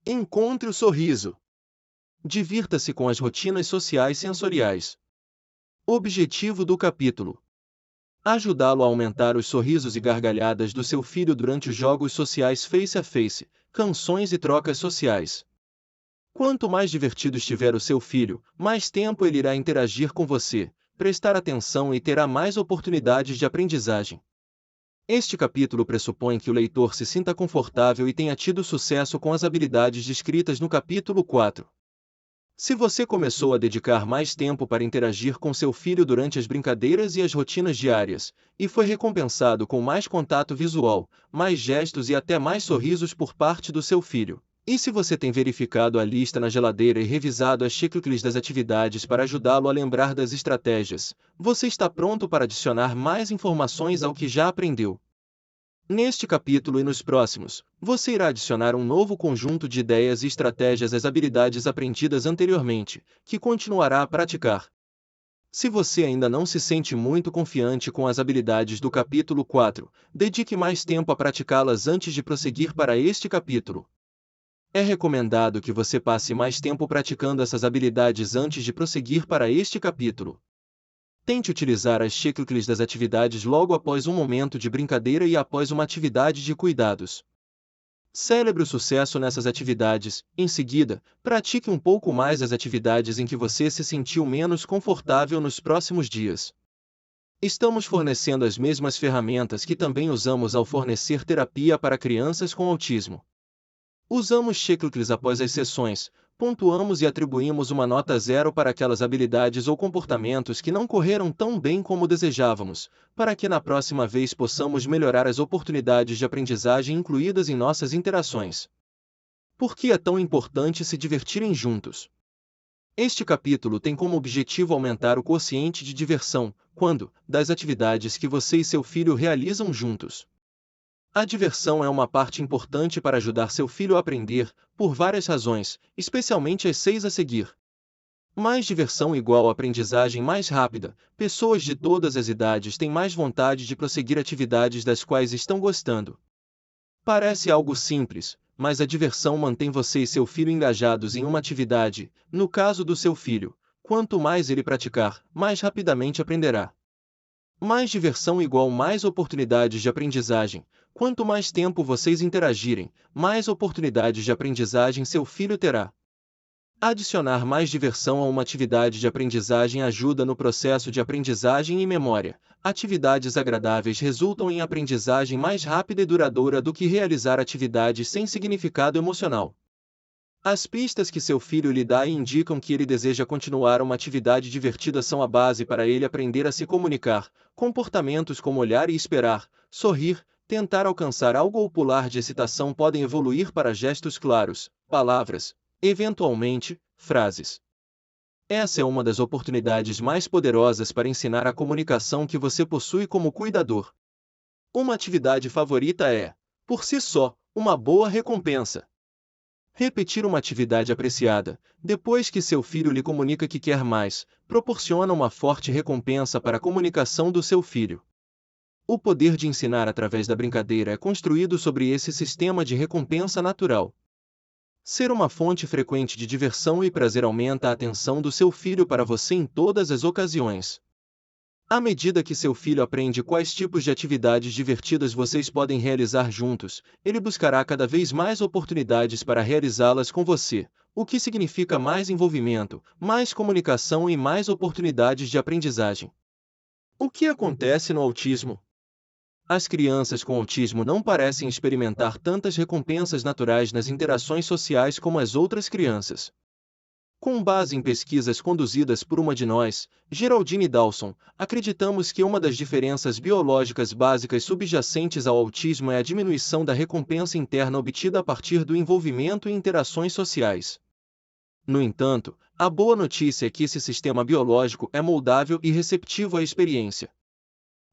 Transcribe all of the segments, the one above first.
Encontre o sorriso. Divirta-se com as rotinas sociais sensoriais. Objetivo do capítulo: ajudá-lo a aumentar os sorrisos e gargalhadas do seu filho durante os jogos sociais face a face, canções e trocas sociais. Quanto mais divertido estiver o seu filho, mais tempo ele irá interagir com você, prestar atenção e terá mais oportunidades de aprendizagem. Este capítulo pressupõe que o leitor se sinta confortável e tenha tido sucesso com as habilidades descritas no capítulo 4. Se você começou a dedicar mais tempo para interagir com seu filho durante as brincadeiras e as rotinas diárias, e foi recompensado com mais contato visual, mais gestos e até mais sorrisos por parte do seu filho, e se você tem verificado a lista na geladeira e revisado as checklists das atividades para ajudá-lo a lembrar das estratégias, você está pronto para adicionar mais informações ao que já aprendeu. Neste capítulo e nos próximos, você irá adicionar um novo conjunto de ideias e estratégias às habilidades aprendidas anteriormente, que continuará a praticar. Se você ainda não se sente muito confiante com as habilidades do capítulo 4, dedique mais tempo a praticá-las antes de prosseguir para este capítulo. É recomendado que você passe mais tempo praticando essas habilidades antes de prosseguir para este capítulo. Tente utilizar as checklists das atividades logo após um momento de brincadeira e após uma atividade de cuidados. Celebre o sucesso nessas atividades, em seguida, pratique um pouco mais as atividades em que você se sentiu menos confortável nos próximos dias. Estamos fornecendo as mesmas ferramentas que também usamos ao fornecer terapia para crianças com autismo. Usamos checklists após as sessões, pontuamos e atribuímos uma nota 0 para aquelas habilidades ou comportamentos que não correram tão bem como desejávamos, para que na próxima vez possamos melhorar as oportunidades de aprendizagem incluídas em nossas interações. Por que é tão importante se divertirem juntos? Este capítulo tem como objetivo aumentar o quociente de diversão, das atividades que você e seu filho realizam juntos. A diversão é uma parte importante para ajudar seu filho a aprender, por várias razões, especialmente as 6 a seguir. Mais diversão igual aprendizagem mais rápida. Pessoas de todas as idades têm mais vontade de prosseguir atividades das quais estão gostando. Parece algo simples, mas a diversão mantém você e seu filho engajados em uma atividade. No caso do seu filho, quanto mais ele praticar, mais rapidamente aprenderá. Mais diversão igual mais oportunidades de aprendizagem. Quanto mais tempo vocês interagirem, mais oportunidades de aprendizagem seu filho terá. Adicionar mais diversão a uma atividade de aprendizagem ajuda no processo de aprendizagem e memória. Atividades agradáveis resultam em aprendizagem mais rápida e duradoura do que realizar atividades sem significado emocional. As pistas que seu filho lhe dá indicam que ele deseja continuar uma atividade divertida são a base para ele aprender a se comunicar. Comportamentos como olhar e esperar, sorrir, tentar alcançar algo ou pular de excitação podem evoluir para gestos claros, palavras, eventualmente, frases. Essa é uma das oportunidades mais poderosas para ensinar a comunicação que você possui como cuidador. Uma atividade favorita é, por si só, uma boa recompensa. Repetir uma atividade apreciada, depois que seu filho lhe comunica que quer mais, proporciona uma forte recompensa para a comunicação do seu filho. O poder de ensinar através da brincadeira é construído sobre esse sistema de recompensa natural. Ser uma fonte frequente de diversão e prazer aumenta a atenção do seu filho para você em todas as ocasiões. À medida que seu filho aprende quais tipos de atividades divertidas vocês podem realizar juntos, ele buscará cada vez mais oportunidades para realizá-las com você, o que significa mais envolvimento, mais comunicação e mais oportunidades de aprendizagem. O que acontece no autismo? As crianças com autismo não parecem experimentar tantas recompensas naturais nas interações sociais como as outras crianças. Com base em pesquisas conduzidas por uma de nós, Geraldine Dawson, acreditamos que uma das diferenças biológicas básicas subjacentes ao autismo é a diminuição da recompensa interna obtida a partir do envolvimento e interações sociais. No entanto, a boa notícia é que esse sistema biológico é moldável e receptivo à experiência.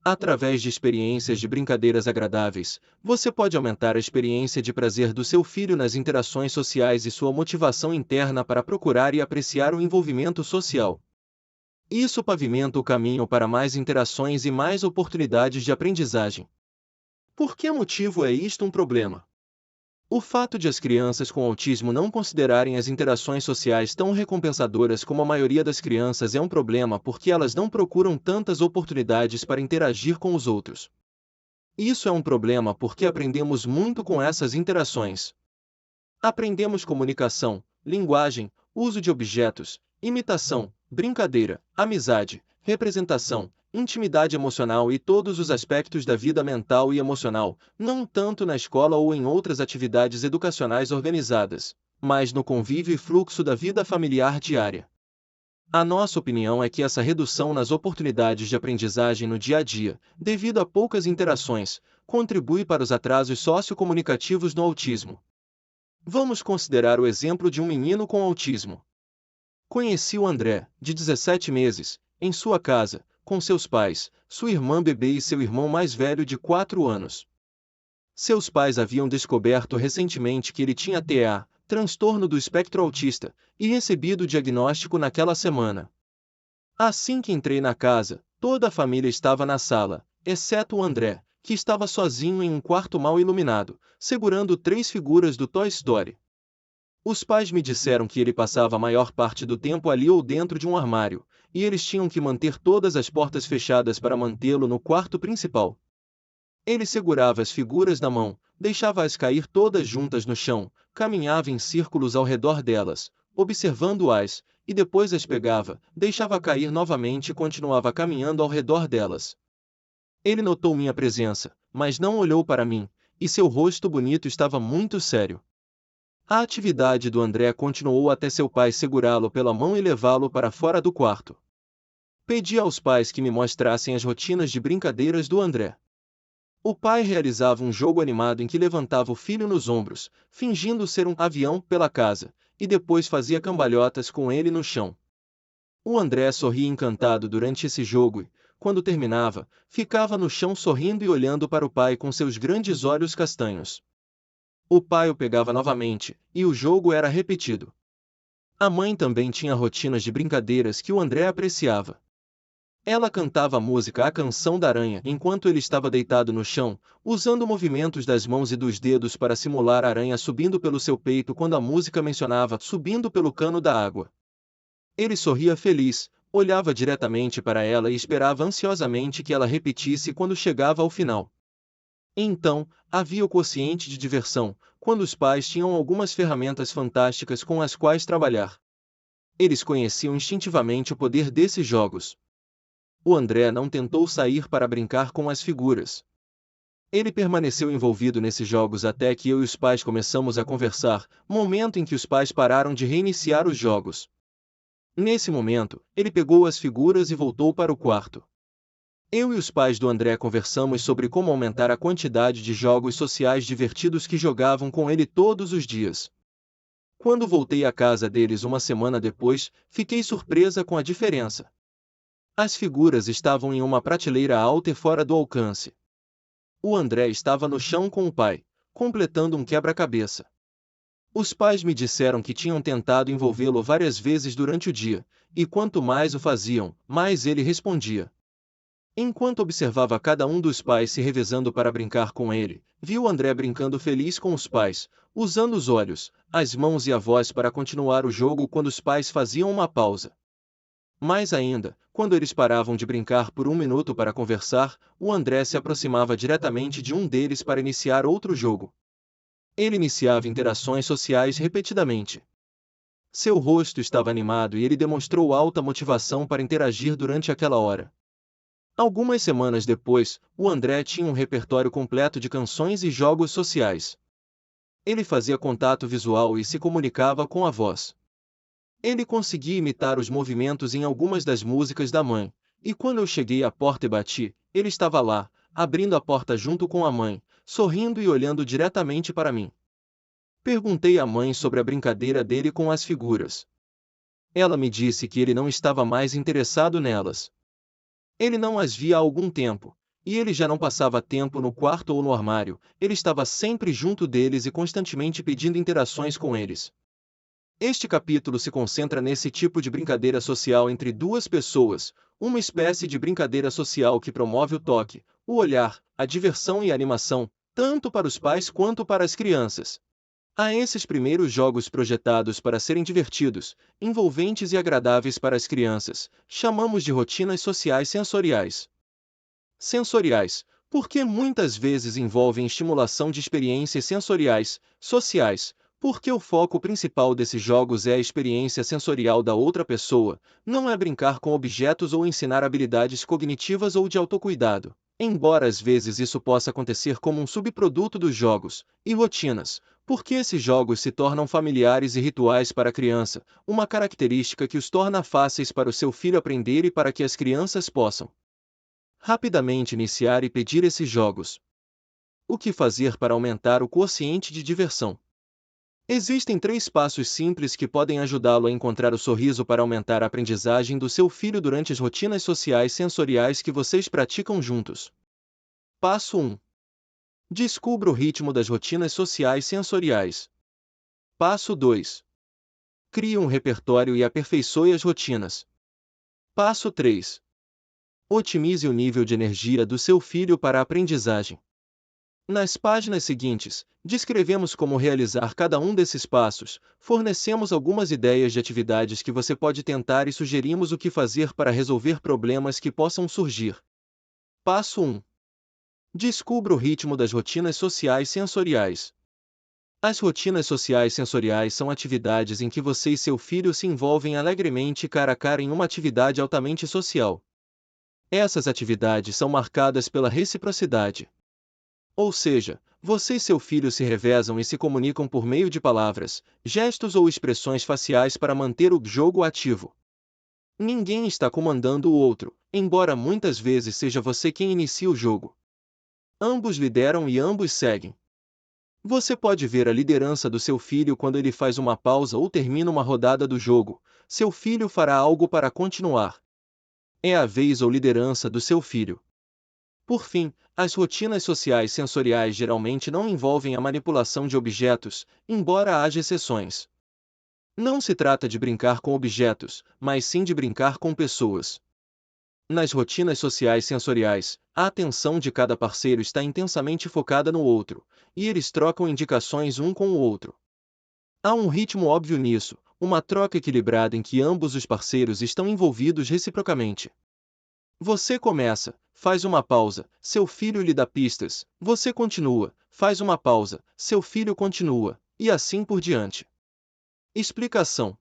Através de experiências de brincadeiras agradáveis, você pode aumentar a experiência de prazer do seu filho nas interações sociais e sua motivação interna para procurar e apreciar o envolvimento social. Isso pavimenta o caminho para mais interações e mais oportunidades de aprendizagem. Por que motivo é isto um problema? O fato de as crianças com autismo não considerarem as interações sociais tão recompensadoras como a maioria das crianças é um problema porque elas não procuram tantas oportunidades para interagir com os outros. Isso é um problema porque aprendemos muito com essas interações. Aprendemos comunicação, linguagem, uso de objetos, imitação, brincadeira, amizade, representação, intimidade emocional e todos os aspectos da vida mental e emocional, não tanto na escola ou em outras atividades educacionais organizadas, mas no convívio e fluxo da vida familiar diária. A nossa opinião é que essa redução nas oportunidades de aprendizagem no dia a dia, devido a poucas interações, contribui para os atrasos sociocomunicativos no autismo. Vamos considerar o exemplo de um menino com autismo. Conheci o André, de 17 meses, em sua casa, com seus pais, sua irmã bebê e seu irmão mais velho de 4 anos. Seus pais haviam descoberto recentemente que ele tinha TEA, transtorno do espectro autista, e recebido o diagnóstico naquela semana. Assim que entrei na casa, toda a família estava na sala, exceto o André, que estava sozinho em um quarto mal iluminado, segurando 3 figuras do Toy Story. Os pais me disseram que ele passava a maior parte do tempo ali ou dentro de um armário, e eles tinham que manter todas as portas fechadas para mantê-lo no quarto principal. Ele segurava as figuras na mão, deixava-as cair todas juntas no chão, caminhava em círculos ao redor delas, observando-as, e depois as pegava, deixava cair novamente e continuava caminhando ao redor delas. Ele notou minha presença, mas não olhou para mim, e seu rosto bonito estava muito sério. A atividade do André continuou até seu pai segurá-lo pela mão e levá-lo para fora do quarto. Pedi aos pais que me mostrassem as rotinas de brincadeiras do André. O pai realizava um jogo animado em que levantava o filho nos ombros, fingindo ser um avião pela casa, e depois fazia cambalhotas com ele no chão. O André sorria encantado durante esse jogo e, quando terminava, ficava no chão sorrindo e olhando para o pai com seus grandes olhos castanhos. O pai o pegava novamente, e o jogo era repetido. A mãe também tinha rotinas de brincadeiras que o André apreciava. Ela cantava a música A Canção da Aranha enquanto ele estava deitado no chão, usando movimentos das mãos e dos dedos para simular a aranha subindo pelo seu peito quando a música mencionava subindo pelo cano da água. Ele sorria feliz, olhava diretamente para ela e esperava ansiosamente que ela repetisse quando chegava ao final. Então, havia o quociente de diversão, quando os pais tinham algumas ferramentas fantásticas com as quais trabalhar. Eles conheciam instintivamente o poder desses jogos. O André não tentou sair para brincar com as figuras. Ele permaneceu envolvido nesses jogos até que eu e os pais começamos a conversar, momento em que os pais pararam de reiniciar os jogos. Nesse momento, ele pegou as figuras e voltou para o quarto. Eu e os pais do André conversamos sobre como aumentar a quantidade de jogos sociais divertidos que jogavam com ele todos os dias. Quando voltei à casa deles uma semana depois, fiquei surpresa com a diferença. As figuras estavam em uma prateleira alta e fora do alcance. O André estava no chão com o pai, completando um quebra-cabeça. Os pais me disseram que tinham tentado envolvê-lo várias vezes durante o dia, e quanto mais o faziam, mais ele respondia. Enquanto observava cada um dos pais se revezando para brincar com ele, viu André brincando feliz com os pais, usando os olhos, as mãos e a voz para continuar o jogo quando os pais faziam uma pausa. Mais ainda, quando eles paravam de brincar por um minuto para conversar, o André se aproximava diretamente de um deles para iniciar outro jogo. Ele iniciava interações sociais repetidamente. Seu rosto estava animado e ele demonstrou alta motivação para interagir durante aquela hora. Algumas semanas depois, o André tinha um repertório completo de canções e jogos sociais. Ele fazia contato visual e se comunicava com a voz. Ele conseguia imitar os movimentos em algumas das músicas da mãe, e quando eu cheguei à porta e bati, ele estava lá, abrindo a porta junto com a mãe, sorrindo e olhando diretamente para mim. Perguntei à mãe sobre a brincadeira dele com as figuras. Ela me disse que ele não estava mais interessado nelas. Ele não as via há algum tempo, e ele já não passava tempo no quarto ou no armário, ele estava sempre junto deles e constantemente pedindo interações com eles. Este capítulo se concentra nesse tipo de brincadeira social entre duas pessoas, uma espécie de brincadeira social que promove o toque, o olhar, a diversão e a animação, tanto para os pais quanto para as crianças. A esses primeiros jogos projetados para serem divertidos, envolventes e agradáveis para as crianças, chamamos de rotinas sociais sensoriais. Sensoriais, porque muitas vezes envolvem estimulação de experiências sensoriais, sociais, porque o foco principal desses jogos é a experiência sensorial da outra pessoa, não é brincar com objetos ou ensinar habilidades cognitivas ou de autocuidado. Embora às vezes isso possa acontecer como um subproduto dos jogos e rotinas, porque esses jogos se tornam familiares e rituais para a criança, uma característica que os torna fáceis para o seu filho aprender e para que as crianças possam rapidamente iniciar e pedir esses jogos. O que fazer para aumentar o quociente de diversão? Existem 3 passos simples que podem ajudá-lo a encontrar o sorriso para aumentar a aprendizagem do seu filho durante as rotinas sociais sensoriais que vocês praticam juntos. Passo 1. Descubra o ritmo das rotinas sociais sensoriais. Passo 2. Crie um repertório e aperfeiçoe as rotinas. Passo 3. Otimize o nível de energia do seu filho para a aprendizagem. Nas páginas seguintes, descrevemos como realizar cada um desses passos, fornecemos algumas ideias de atividades que você pode tentar e sugerimos o que fazer para resolver problemas que possam surgir. Passo 1. Descubra o ritmo das rotinas sociais sensoriais. As rotinas sociais sensoriais são atividades em que você e seu filho se envolvem alegremente cara a cara em uma atividade altamente social. Essas atividades são marcadas pela reciprocidade. Ou seja, você e seu filho se revezam e se comunicam por meio de palavras, gestos ou expressões faciais para manter o jogo ativo. Ninguém está comandando o outro, embora muitas vezes seja você quem inicia o jogo. Ambos lideram e ambos seguem. Você pode ver a liderança do seu filho quando ele faz uma pausa ou termina uma rodada do jogo. Seu filho fará algo para continuar. É a vez ou liderança do seu filho. Por fim, as rotinas sociais sensoriais geralmente não envolvem a manipulação de objetos, embora haja exceções. Não se trata de brincar com objetos, mas sim de brincar com pessoas. Nas rotinas sociais sensoriais, a atenção de cada parceiro está intensamente focada no outro, e eles trocam indicações um com o outro. Há um ritmo óbvio nisso, uma troca equilibrada em que ambos os parceiros estão envolvidos reciprocamente. Você começa, faz uma pausa, seu filho lhe dá pistas, você continua, faz uma pausa, seu filho continua, e assim por diante. Explicação: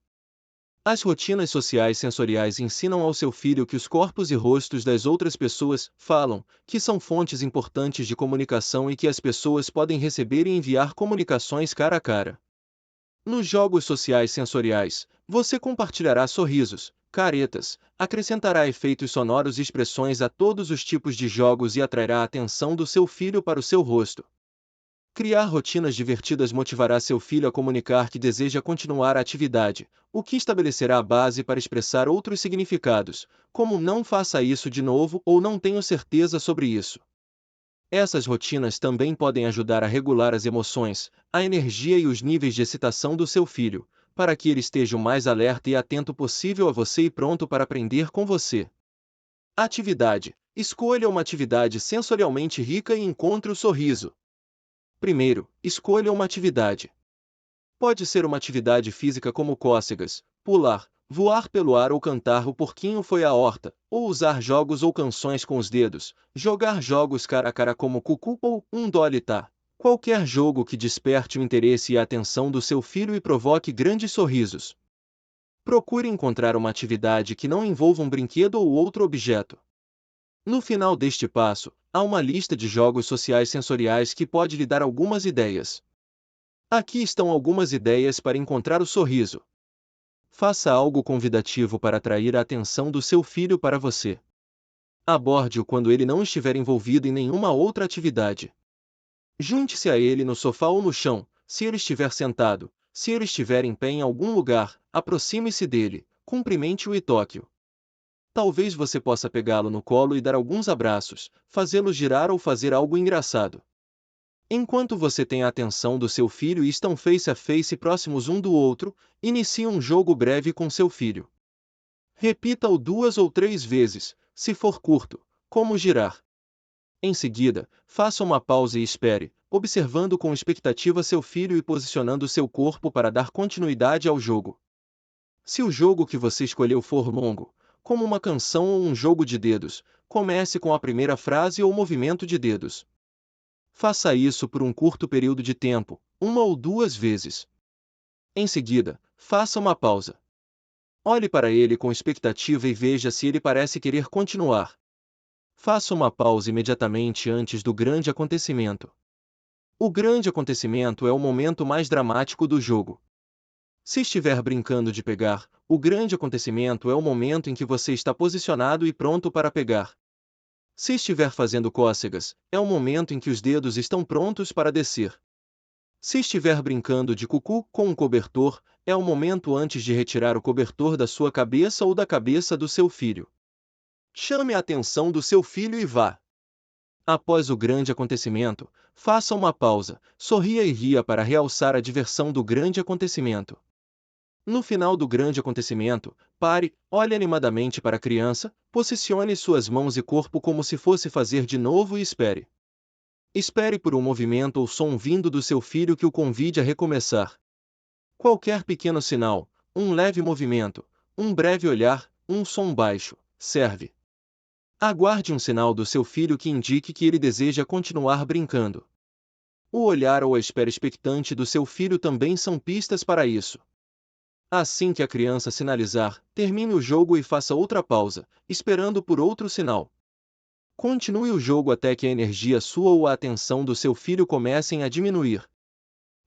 as rotinas sociais sensoriais ensinam ao seu filho que os corpos e rostos das outras pessoas falam, que são fontes importantes de comunicação e que as pessoas podem receber e enviar comunicações cara a cara. Nos jogos sociais sensoriais, você compartilhará sorrisos, caretas, acrescentará efeitos sonoros e expressões a todos os tipos de jogos e atrairá a atenção do seu filho para o seu rosto. Criar rotinas divertidas motivará seu filho a comunicar que deseja continuar a atividade, o que estabelecerá a base para expressar outros significados, como "não faça isso de novo" ou "não tenho certeza sobre isso". Essas rotinas também podem ajudar a regular as emoções, a energia e os níveis de excitação do seu filho, para que ele esteja o mais alerta e atento possível a você e pronto para aprender com você. Atividade: escolha uma atividade sensorialmente rica e encontre o sorriso. Primeiro, escolha uma atividade. Pode ser uma atividade física como cócegas, pular, voar pelo ar ou cantar "O porquinho foi à horta", ou usar jogos ou canções com os dedos, jogar jogos cara a cara como cucu ou um Dolly tá. Qualquer jogo que desperte o interesse e a atenção do seu filho e provoque grandes sorrisos. Procure encontrar uma atividade que não envolva um brinquedo ou outro objeto. No final deste passo, há uma lista de jogos sociais sensoriais que pode lhe dar algumas ideias. Aqui estão algumas ideias para encontrar o sorriso. Faça algo convidativo para atrair a atenção do seu filho para você. Aborde-o quando ele não estiver envolvido em nenhuma outra atividade. Junte-se a ele no sofá ou no chão, se ele estiver sentado. Se ele estiver em pé em algum lugar, aproxime-se dele, cumprimente-o e toque-o. Talvez você possa pegá-lo no colo e dar alguns abraços, fazê-lo girar ou fazer algo engraçado. Enquanto você tem a atenção do seu filho e estão face a face próximos um do outro, inicie um jogo breve com seu filho. Repita-o 2 ou 3 vezes, se for curto, como girar. Em seguida, faça uma pausa e espere, observando com expectativa seu filho e posicionando seu corpo para dar continuidade ao jogo. Se o jogo que você escolheu for longo, como uma canção ou um jogo de dedos, comece com a primeira frase ou movimento de dedos. Faça isso por um curto período de tempo, uma ou duas vezes. Em seguida, faça uma pausa. Olhe para ele com expectativa e veja se ele parece querer continuar. Faça uma pausa imediatamente antes do grande acontecimento. O grande acontecimento é o momento mais dramático do jogo. Se estiver brincando de pegar, o grande acontecimento é o momento em que você está posicionado e pronto para pegar. Se estiver fazendo cócegas, é o momento em que os dedos estão prontos para descer. Se estiver brincando de cucu com um cobertor, é o momento antes de retirar o cobertor da sua cabeça ou da cabeça do seu filho. Chame a atenção do seu filho e vá. Após o grande acontecimento, faça uma pausa, sorria e ria para realçar a diversão do grande acontecimento. No final do grande acontecimento, pare, olhe animadamente para a criança, posicione suas mãos e corpo como se fosse fazer de novo e espere. Espere por um movimento ou som vindo do seu filho que o convide a recomeçar. Qualquer pequeno sinal, um leve movimento, um breve olhar, um som baixo, serve. Aguarde um sinal do seu filho que indique que ele deseja continuar brincando. O olhar ou a espera expectante do seu filho também são pistas para isso. Assim que a criança sinalizar, termine o jogo e faça outra pausa, esperando por outro sinal. Continue o jogo até que a energia sua ou a atenção do seu filho comecem a diminuir.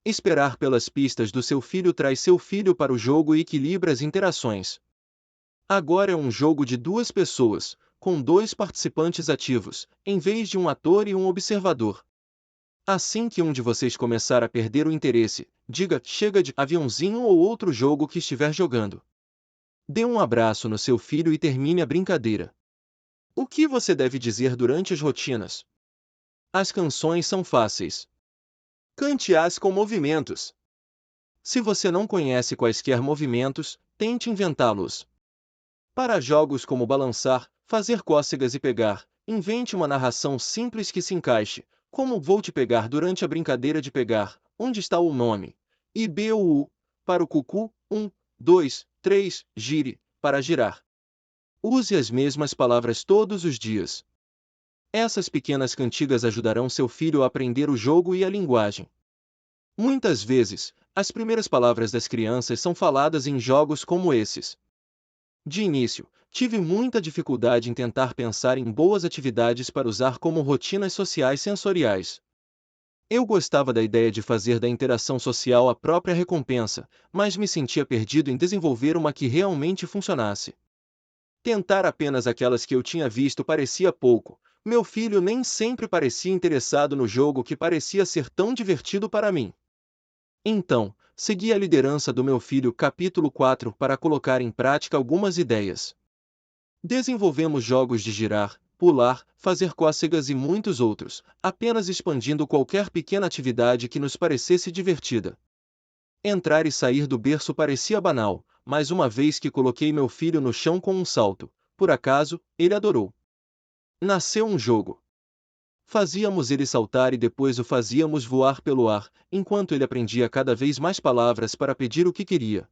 Esperar pelas pistas do seu filho traz seu filho para o jogo e equilibra as interações. Agora é um jogo de duas pessoas, com dois participantes ativos, em vez de um ator e um observador. Assim que um de vocês começar a perder o interesse, diga chega de aviãozinho ou outro jogo que estiver jogando. Dê um abraço no seu filho e termine a brincadeira. O que você deve dizer durante as rotinas? As canções são fáceis. Cante-as com movimentos. Se você não conhece quaisquer movimentos, tente inventá-los. Para jogos como balançar, fazer cócegas e pegar, invente uma narração simples que se encaixe, como vou te pegar durante a brincadeira de pegar, onde está o nome? E B ou U. Para o cucu, 1, 2, 3, gire, para girar. Use as mesmas palavras todos os dias. Essas pequenas cantigas ajudarão seu filho a aprender o jogo e a linguagem. Muitas vezes, as primeiras palavras das crianças são faladas em jogos como esses. De início, tive muita dificuldade em tentar pensar em boas atividades para usar como rotinas sociais sensoriais. Eu gostava da ideia de fazer da interação social a própria recompensa, mas me sentia perdido em desenvolver uma que realmente funcionasse. Tentar apenas aquelas que eu tinha visto parecia pouco. Meu filho nem sempre parecia interessado no jogo que parecia ser tão divertido para mim. Então, segui a liderança do meu filho capítulo 4 para colocar em prática algumas ideias. Desenvolvemos jogos de girar, pular, fazer cócegas e muitos outros, apenas expandindo qualquer pequena atividade que nos parecesse divertida. Entrar e sair do berço parecia banal, mas uma vez que coloquei meu filho no chão com um salto, por acaso, ele adorou. Nasceu um jogo. Fazíamos ele saltar e depois o fazíamos voar pelo ar, enquanto ele aprendia cada vez mais palavras para pedir o que queria.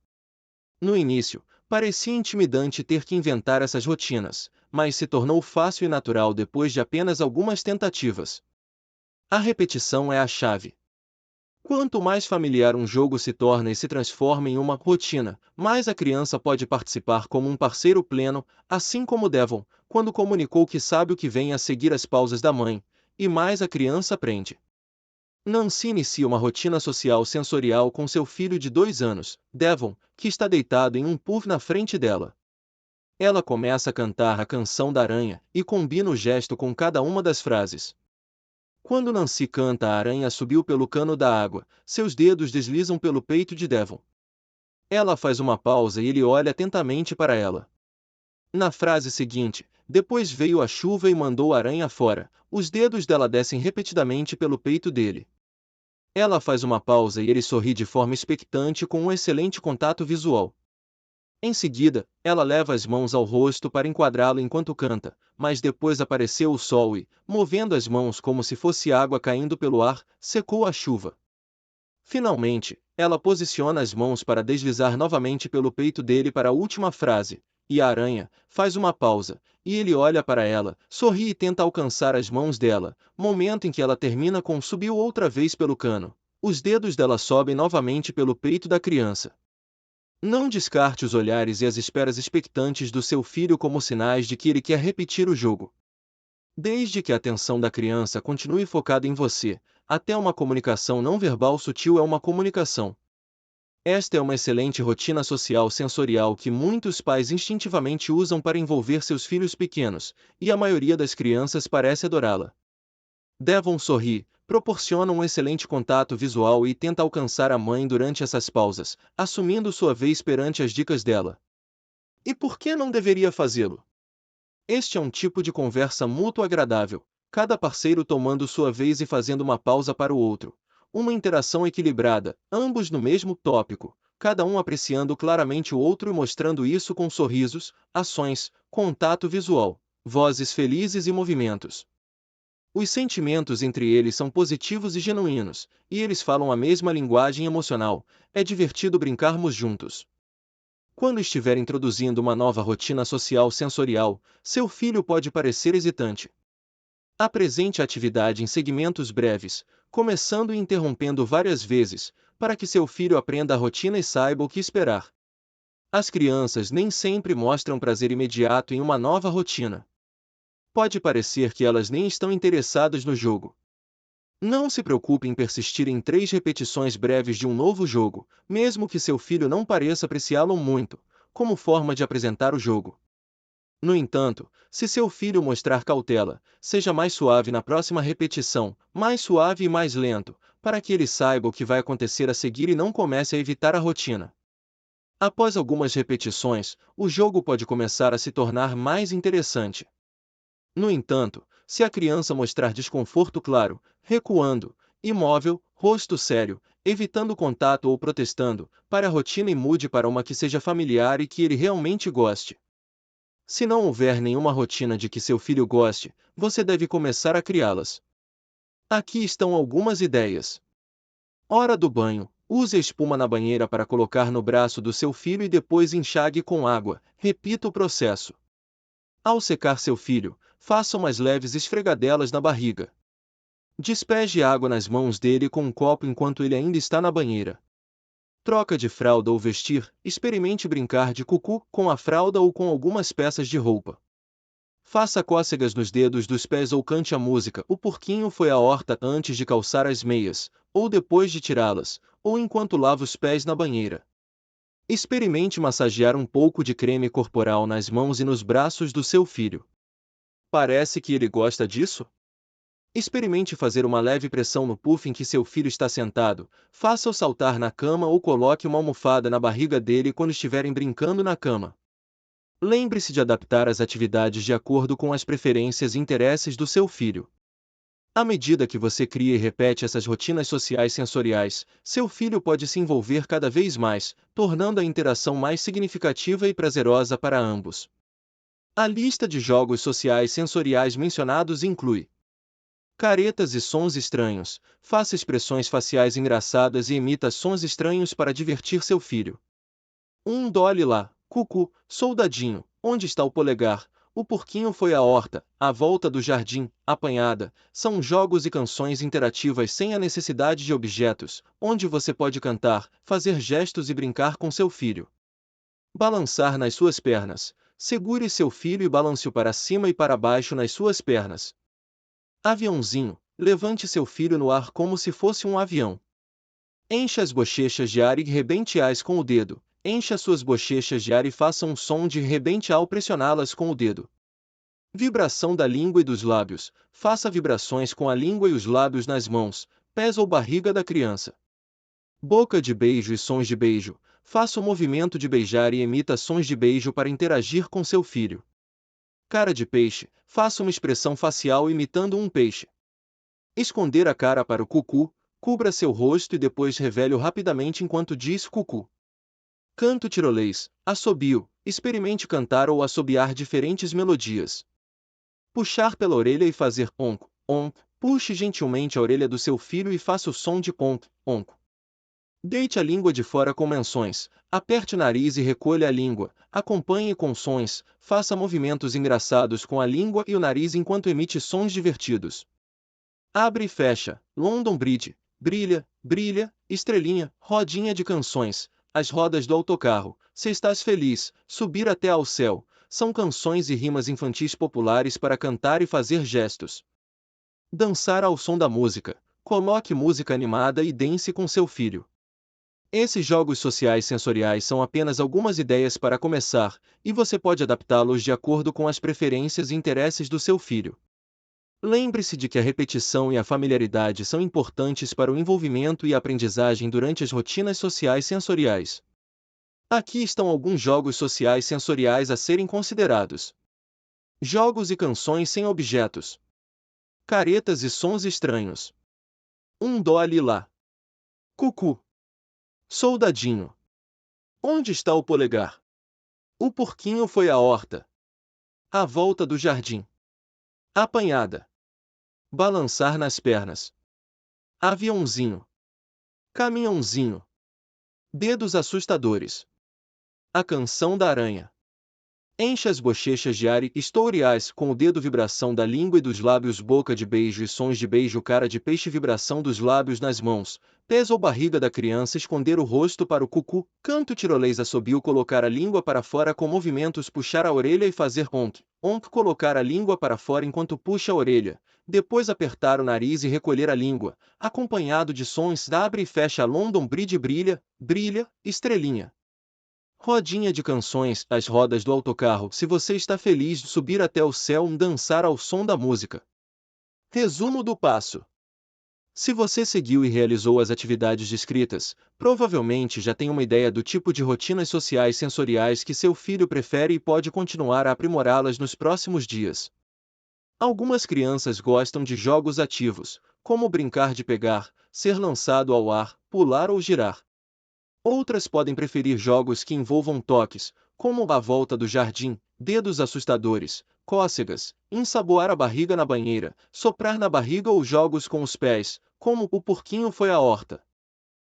No início, parecia intimidante ter que inventar essas rotinas, mas se tornou fácil e natural depois de apenas algumas tentativas. A repetição é a chave. Quanto mais familiar um jogo se torna e se transforma em uma rotina, mais a criança pode participar como um parceiro pleno, assim como Devon, quando comunicou que sabe o que vem a seguir as pausas da mãe, e mais a criança aprende. Nancy inicia uma rotina social sensorial com seu filho de 2 anos, Devon, que está deitado em um puff na frente dela. Ela começa a cantar a canção da aranha, e combina o gesto com cada uma das frases. Quando Nancy canta a aranha subiu pelo cano da água, seus dedos deslizam pelo peito de Devon. Ela faz uma pausa e ele olha atentamente para ela. Na frase seguinte, depois veio a chuva e mandou a aranha fora, os dedos dela descem repetidamente pelo peito dele. Ela faz uma pausa e ele sorri de forma expectante com um excelente contato visual. Em seguida, ela leva as mãos ao rosto para enquadrá-lo enquanto canta, mas depois apareceu o sol e, movendo as mãos como se fosse água caindo pelo ar, secou a chuva. Finalmente, ela posiciona as mãos para deslizar novamente pelo peito dele para a última frase, e a aranha faz uma pausa, e ele olha para ela, sorri e tenta alcançar as mãos dela, momento em que ela termina com subiu outra vez pelo cano. Os dedos dela sobem novamente pelo peito da criança. Não descarte os olhares e as esperas expectantes do seu filho como sinais de que ele quer repetir o jogo. Desde que a atenção da criança continue focada em você, até uma comunicação não verbal sutil é uma comunicação. Esta é uma excelente rotina social sensorial que muitos pais instintivamente usam para envolver seus filhos pequenos, e a maioria das crianças parece adorá-la. Devon sorri, proporciona um excelente contato visual e tenta alcançar a mãe durante essas pausas, assumindo sua vez perante as dicas dela. E por que não deveria fazê-lo? Este é um tipo de conversa mútua agradável, cada parceiro tomando sua vez e fazendo uma pausa para o outro. Uma interação equilibrada, ambos no mesmo tópico, cada um apreciando claramente o outro e mostrando isso com sorrisos, ações, contato visual, vozes felizes e movimentos. Os sentimentos entre eles são positivos e genuínos, e eles falam a mesma linguagem emocional. É divertido brincarmos juntos. Quando estiver introduzindo uma nova rotina social sensorial, seu filho pode parecer hesitante. Apresente a atividade em segmentos breves, começando e interrompendo várias vezes, para que seu filho aprenda a rotina e saiba o que esperar. As crianças nem sempre mostram prazer imediato em uma nova rotina. Pode parecer que elas nem estão interessadas no jogo. Não se preocupe em persistir em 3 repetições breves de um novo jogo, mesmo que seu filho não pareça apreciá-lo muito, como forma de apresentar o jogo. No entanto, se seu filho mostrar cautela, seja mais suave na próxima repetição, mais suave e mais lento, para que ele saiba o que vai acontecer a seguir e não comece a evitar a rotina. Após algumas repetições, o jogo pode começar a se tornar mais interessante. No entanto, se a criança mostrar desconforto claro, recuando, imóvel, rosto sério, evitando contato ou protestando, pare a rotina e mude para uma que seja familiar e que ele realmente goste. Se não houver nenhuma rotina de que seu filho goste, você deve começar a criá-las. Aqui estão algumas ideias. Hora do banho. Use a espuma na banheira para colocar no braço do seu filho e depois enxague com água. Repita o processo. Ao secar seu filho, faça umas leves esfregadelas na barriga. Despeje água nas mãos dele com um copo enquanto ele ainda está na banheira. Troca de fralda ou vestir, experimente brincar de cucu com a fralda ou com algumas peças de roupa. Faça cócegas nos dedos dos pés ou cante a música O porquinho foi à horta antes de calçar as meias, ou depois de tirá-las, ou enquanto lava os pés na banheira. Experimente massagear um pouco de creme corporal nas mãos e nos braços do seu filho. Parece que ele gosta disso? Experimente fazer uma leve pressão no puff em que seu filho está sentado, faça-o saltar na cama ou coloque uma almofada na barriga dele quando estiverem brincando na cama. Lembre-se de adaptar as atividades de acordo com as preferências e interesses do seu filho. À medida que você cria e repete essas rotinas sociais sensoriais, seu filho pode se envolver cada vez mais, tornando a interação mais significativa e prazerosa para ambos. A lista de jogos sociais sensoriais mencionados inclui caretas e sons estranhos. Faça expressões faciais engraçadas e emita sons estranhos para divertir seu filho. Dolly lá, cucu, soldadinho, onde está o polegar? O porquinho foi à horta, à volta do jardim, apanhada. São jogos e canções interativas sem a necessidade de objetos, onde você pode cantar, fazer gestos e brincar com seu filho. Balançar nas suas pernas. Segure seu filho e balance-o para cima e para baixo nas suas pernas. Aviãozinho. Levante seu filho no ar como se fosse um avião. Encha as bochechas de ar e rebente-as com o dedo. Encha suas bochechas de ar e faça um som de rebente ao pressioná-las com o dedo. Vibração da língua e dos lábios. Faça vibrações com a língua e os lábios nas mãos, pés ou barriga da criança. Boca de beijo e sons de beijo. Faça o movimento de beijar e emita sons de beijo para interagir com seu filho. Cara de peixe. Faça uma expressão facial imitando um peixe. Esconder a cara para o cucu. Cubra seu rosto e depois revele-o rapidamente enquanto diz cucu. Canto tirolês, assobio, experimente cantar ou assobiar diferentes melodias. Puxar pela orelha e fazer onco, onco. Puxe gentilmente a orelha do seu filho e faça o som de onco, onco. Deite a língua de fora com menções, aperte o nariz e recolha a língua, acompanhe com sons, faça movimentos engraçados com a língua e o nariz enquanto emite sons divertidos. Abre e fecha, London Bridge, brilha, brilha, estrelinha, rodinha de canções, as rodas do autocarro, se estás feliz, subir até ao céu, são canções e rimas infantis populares para cantar e fazer gestos. Dançar ao som da música, coloque música animada e dance com seu filho. Esses jogos sociais sensoriais são apenas algumas ideias para começar, e você pode adaptá-los de acordo com as preferências e interesses do seu filho. Lembre-se de que a repetição e a familiaridade são importantes para o envolvimento e a aprendizagem durante as rotinas sociais sensoriais. Aqui estão alguns jogos sociais sensoriais a serem considerados. Jogos e canções sem objetos. Caretas e sons estranhos. Dole lá. Cucu. Soldadinho. Onde está o polegar? O porquinho foi à horta. À volta do jardim. Apanhada. Balançar nas pernas. Aviãozinho. Caminhãozinho. Dedos assustadores. A canção da aranha. Enche as bochechas de ar e historiais com o dedo, vibração da língua e dos lábios, boca de beijo e sons de beijo, cara de peixe, vibração dos lábios nas mãos, pés ou barriga da criança, esconder o rosto para o cucu, canto tirolês, assobio, colocar a língua para fora com movimentos, puxar a orelha e fazer onk, onk, colocar a língua para fora enquanto puxa a orelha, depois apertar o nariz e recolher a língua, acompanhado de sons, abre e fecha, London Bridge, brilha, brilha, estrelinha. Rodinha de canções, as rodas do autocarro, se você está feliz, subir até o céu, dançar ao som da música. Resumo do passo. Se você seguiu e realizou as atividades descritas, provavelmente já tem uma ideia do tipo de rotinas sociais sensoriais que seu filho prefere e pode continuar a aprimorá-las nos próximos dias. Algumas crianças gostam de jogos ativos, como brincar de pegar, ser lançado ao ar, pular ou girar. Outras podem preferir jogos que envolvam toques, como a volta do jardim, dedos assustadores, cócegas, ensaboar a barriga na banheira, soprar na barriga ou jogos com os pés, como o porquinho foi à horta.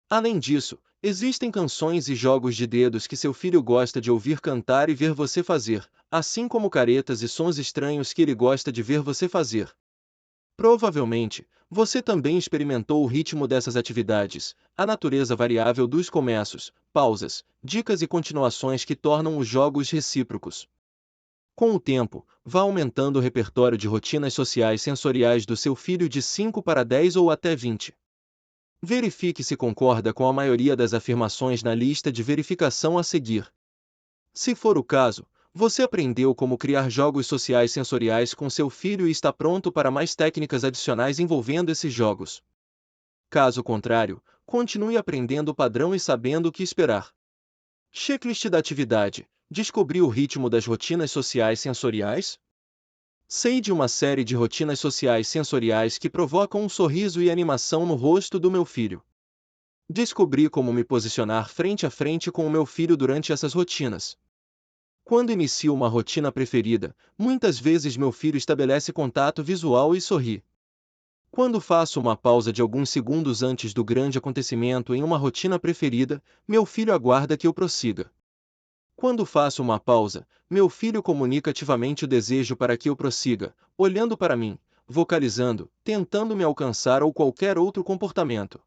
Além disso, existem canções e jogos de dedos que seu filho gosta de ouvir cantar e ver você fazer, assim como caretas e sons estranhos que ele gosta de ver você fazer. Provavelmente, você também experimentou o ritmo dessas atividades, a natureza variável dos começos, pausas, dicas e continuações que tornam os jogos recíprocos. Com o tempo, vá aumentando o repertório de rotinas sociais sensoriais do seu filho de 5 para 10 ou até 20. Verifique se concorda com a maioria das afirmações na lista de verificação a seguir. Se for o caso, você aprendeu como criar jogos sociais sensoriais com seu filho e está pronto para mais técnicas adicionais envolvendo esses jogos. Caso contrário, continue aprendendo o padrão e sabendo o que esperar. Checklist da atividade. Descobri o ritmo das rotinas sociais sensoriais? Sei de uma série de rotinas sociais sensoriais que provocam um sorriso e animação no rosto do meu filho. Descobri como me posicionar frente a frente com o meu filho durante essas rotinas. Quando inicio uma rotina preferida, muitas vezes meu filho estabelece contato visual e sorri. Quando faço uma pausa de alguns segundos antes do grande acontecimento em uma rotina preferida, meu filho aguarda que eu prossiga. Quando faço uma pausa, meu filho comunica ativamente o desejo para que eu prossiga, olhando para mim, vocalizando, tentando me alcançar ou qualquer outro comportamento.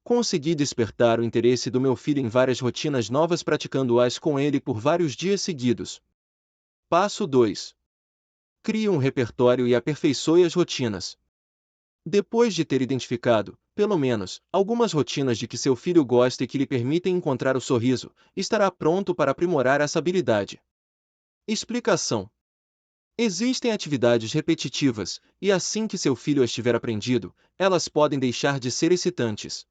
Consegui despertar o interesse do meu filho em várias rotinas novas, praticando-as com ele por vários dias seguidos. Passo 2. Crie um repertório e aperfeiçoe as rotinas. Depois de ter identificado, pelo menos, algumas rotinas de que seu filho gosta e que lhe permitem encontrar o sorriso, estará pronto para aprimorar essa habilidade. Explicação. Existem atividades repetitivas, e assim que seu filho as tiver aprendido, elas podem deixar de ser excitantes.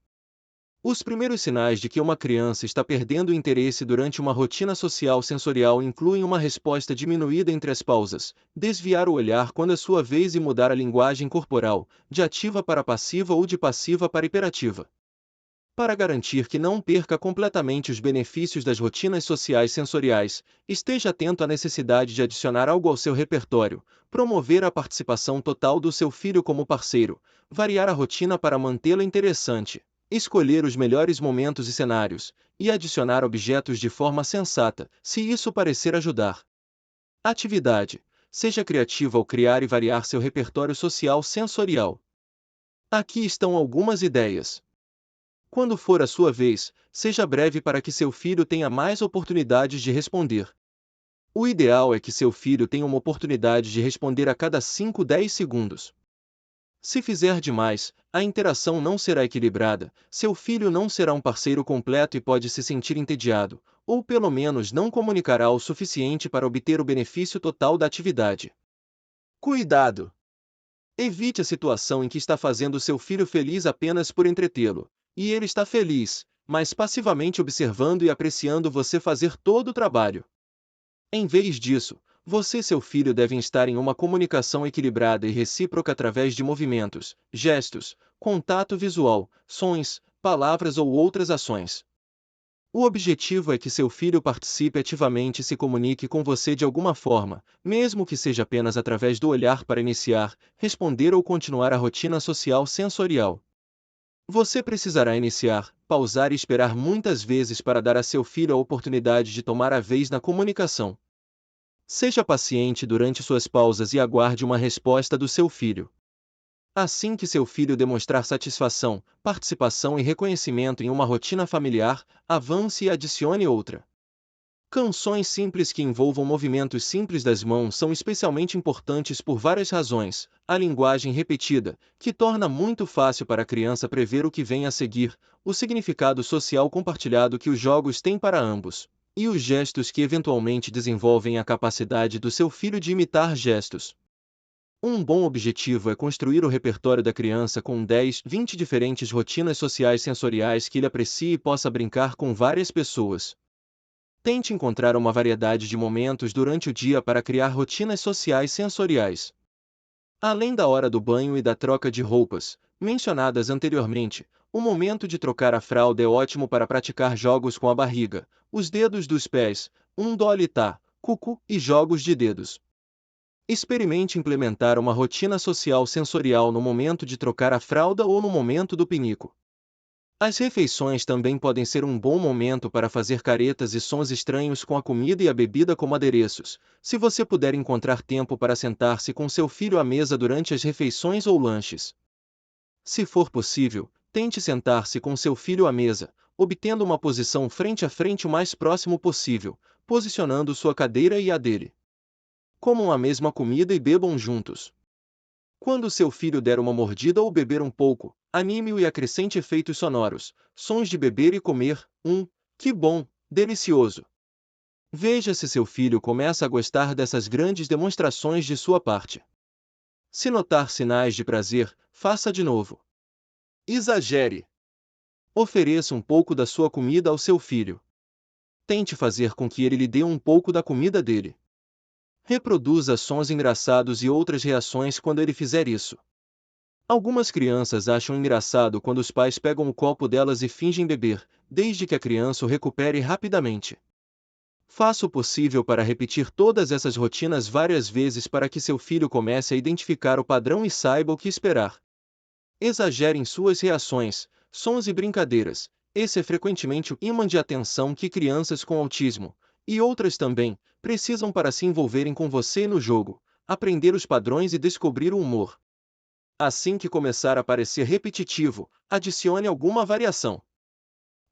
Os primeiros sinais de que uma criança está perdendo o interesse durante uma rotina social sensorial incluem uma resposta diminuída entre as pausas, desviar o olhar quando é sua vez e mudar a linguagem corporal, de ativa para passiva ou de passiva para hiperativa. Para garantir que não perca completamente os benefícios das rotinas sociais sensoriais, esteja atento à necessidade de adicionar algo ao seu repertório, promover a participação total do seu filho como parceiro, variar a rotina para mantê-la interessante, escolher os melhores momentos e cenários, e adicionar objetos de forma sensata, se isso parecer ajudar. Atividade. Seja criativo ao criar e variar seu repertório social sensorial. Aqui estão algumas ideias. Quando for a sua vez, seja breve para que seu filho tenha mais oportunidades de responder. O ideal é que seu filho tenha uma oportunidade de responder a cada 5-10 segundos. Se fizer demais, a interação não será equilibrada, seu filho não será um parceiro completo e pode se sentir entediado, ou pelo menos não comunicará o suficiente para obter o benefício total da atividade. Cuidado! Evite a situação em que está fazendo seu filho feliz apenas por entretê-lo, e ele está feliz, mas passivamente observando e apreciando você fazer todo o trabalho. Em vez disso, você e seu filho devem estar em uma comunicação equilibrada e recíproca através de movimentos, gestos, contato visual, sons, palavras ou outras ações. O objetivo é que seu filho participe ativamente e se comunique com você de alguma forma, mesmo que seja apenas através do olhar para iniciar, responder ou continuar a rotina social sensorial. Você precisará iniciar, pausar e esperar muitas vezes para dar a seu filho a oportunidade de tomar a vez na comunicação. Seja paciente durante suas pausas e aguarde uma resposta do seu filho. Assim que seu filho demonstrar satisfação, participação e reconhecimento em uma rotina familiar, avance e adicione outra. Canções simples que envolvam movimentos simples das mãos são especialmente importantes por várias razões. A linguagem repetida, que torna muito fácil para a criança prever o que vem a seguir, o significado social compartilhado que os jogos têm para ambos, e os gestos que eventualmente desenvolvem a capacidade do seu filho de imitar gestos. Um bom objetivo é construir o repertório da criança com 10-20 diferentes rotinas sociais sensoriais que ele aprecie e possa brincar com várias pessoas. Tente encontrar uma variedade de momentos durante o dia para criar rotinas sociais sensoriais. Além da hora do banho e da troca de roupas, mencionadas anteriormente, o momento de trocar a fralda é ótimo para praticar jogos com a barriga, os dedos dos pés, dolitá, cucu e jogos de dedos. Experimente implementar uma rotina social sensorial no momento de trocar a fralda ou no momento do pinico. As refeições também podem ser um bom momento para fazer caretas e sons estranhos com a comida e a bebida como adereços, se você puder encontrar tempo para sentar-se com seu filho à mesa durante as refeições ou lanches. Se for possível, tente sentar-se com seu filho à mesa, obtendo uma posição frente a frente o mais próximo possível, posicionando sua cadeira e a dele. Comam a mesma comida e bebam juntos. Quando seu filho der uma mordida ou beber um pouco, anime-o e acrescente efeitos sonoros, sons de beber e comer, que bom, delicioso. Veja se seu filho começa a gostar dessas grandes demonstrações de sua parte. Se notar sinais de prazer, faça de novo. Exagere. Ofereça um pouco da sua comida ao seu filho. Tente fazer com que ele lhe dê um pouco da comida dele. Reproduza sons engraçados e outras reações quando ele fizer isso. Algumas crianças acham engraçado quando os pais pegam o copo delas e fingem beber, desde que a criança o recupere rapidamente. Faça o possível para repetir todas essas rotinas várias vezes para que seu filho comece a identificar o padrão e saiba o que esperar. Exagere em suas reações, sons e brincadeiras. Esse é frequentemente o imã de atenção que crianças com autismo, e outras também, precisam para se envolverem com você no jogo, aprender os padrões e descobrir o humor. Assim que começar a parecer repetitivo, adicione alguma variação.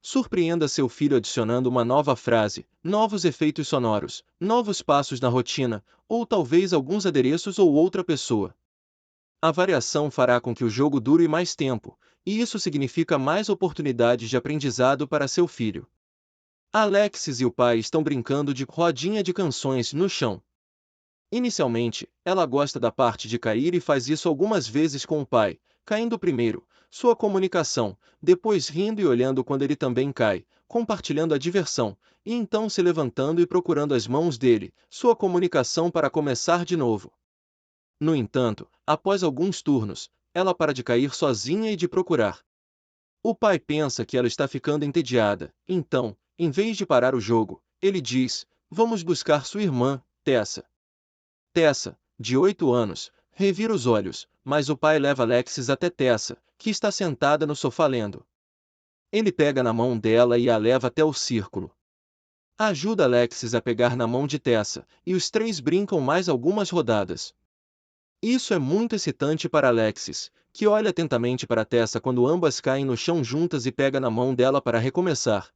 Surpreenda seu filho adicionando uma nova frase, novos efeitos sonoros, novos passos na rotina, ou talvez alguns adereços ou outra pessoa. A variação fará com que o jogo dure mais tempo, e isso significa mais oportunidades de aprendizado para seu filho. Alexis e o pai estão brincando de rodinha de canções no chão. Inicialmente, ela gosta da parte de cair e faz isso algumas vezes com o pai, caindo primeiro, sua comunicação, depois rindo e olhando quando ele também cai, compartilhando a diversão, e então se levantando e procurando as mãos dele, sua comunicação para começar de novo. No entanto, após alguns turnos, ela para de cair sozinha e de procurar. O pai pensa que ela está ficando entediada, então, em vez de parar o jogo, ele diz: vamos buscar sua irmã, Tessa. Tessa, de 8 anos, revira os olhos, mas o pai leva Alexis até Tessa, que está sentada no sofá lendo. Ele pega na mão dela e a leva até o círculo. Ajuda Alexis a pegar na mão de Tessa, e os três brincam mais algumas rodadas. Isso é muito excitante para Alexis, que olha atentamente para Tessa quando ambas caem no chão juntas e pega na mão dela para recomeçar.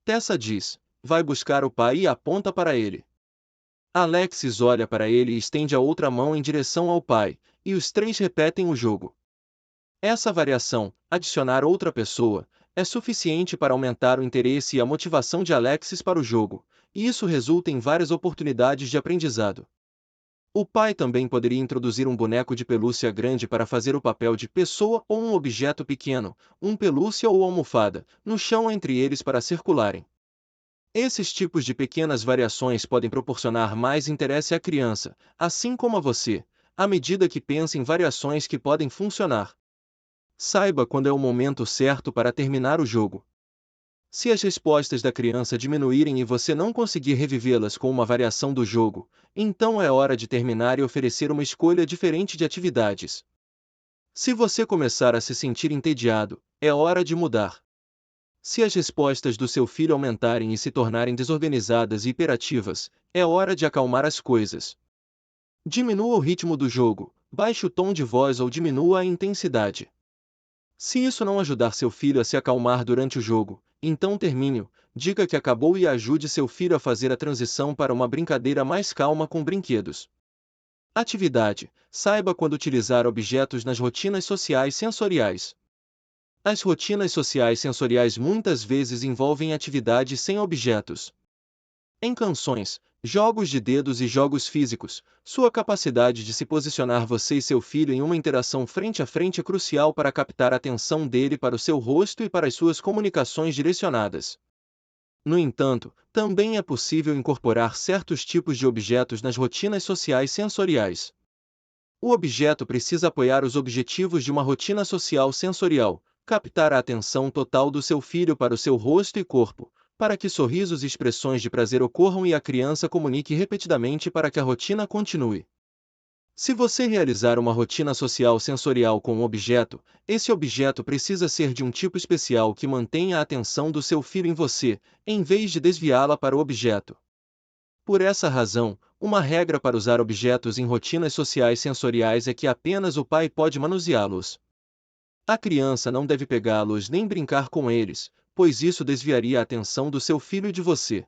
Tessa diz: vai buscar o pai e aponta para ele. Alexis olha para ele e estende a outra mão em direção ao pai, e os três repetem o jogo. Essa variação, adicionar outra pessoa, é suficiente para aumentar o interesse e a motivação de Alexis para o jogo, e isso resulta em várias oportunidades de aprendizado. O pai também poderia introduzir um boneco de pelúcia grande para fazer o papel de pessoa ou um objeto pequeno, um pelúcia ou almofada, no chão entre eles para circularem. Esses tipos de pequenas variações podem proporcionar mais interesse à criança, assim como a você, à medida que pensa em variações que podem funcionar. Saiba quando é o momento certo para terminar o jogo. Se as respostas da criança diminuírem e você não conseguir revivê-las com uma variação do jogo, então é hora de terminar e oferecer uma escolha diferente de atividades. Se você começar a se sentir entediado, é hora de mudar. Se as respostas do seu filho aumentarem e se tornarem desorganizadas e hiperativas, é hora de acalmar as coisas. Diminua o ritmo do jogo, baixe o tom de voz ou diminua a intensidade. Se isso não ajudar seu filho a se acalmar durante o jogo, então termine-o, diga que acabou e ajude seu filho a fazer a transição para uma brincadeira mais calma com brinquedos. Atividade: saiba quando utilizar objetos nas rotinas sociais sensoriais. As rotinas sociais sensoriais muitas vezes envolvem atividades sem objetos. Em canções, jogos de dedos e jogos físicos, sua capacidade de se posicionar você e seu filho em uma interação frente a frente é crucial para captar a atenção dele para o seu rosto e para as suas comunicações direcionadas. No entanto, também é possível incorporar certos tipos de objetos nas rotinas sociais sensoriais. O objeto precisa apoiar os objetivos de uma rotina social sensorial, captar a atenção total do seu filho para o seu rosto e corpo, para que sorrisos e expressões de prazer ocorram e a criança comunique repetidamente para que a rotina continue. Se você realizar uma rotina social sensorial com um objeto, esse objeto precisa ser de um tipo especial que mantenha a atenção do seu filho em você, em vez de desviá-la para o objeto. Por essa razão, uma regra para usar objetos em rotinas sociais sensoriais é que apenas o pai pode manuseá-los. A criança não deve pegá-los nem brincar com eles, pois isso desviaria a atenção do seu filho e de você.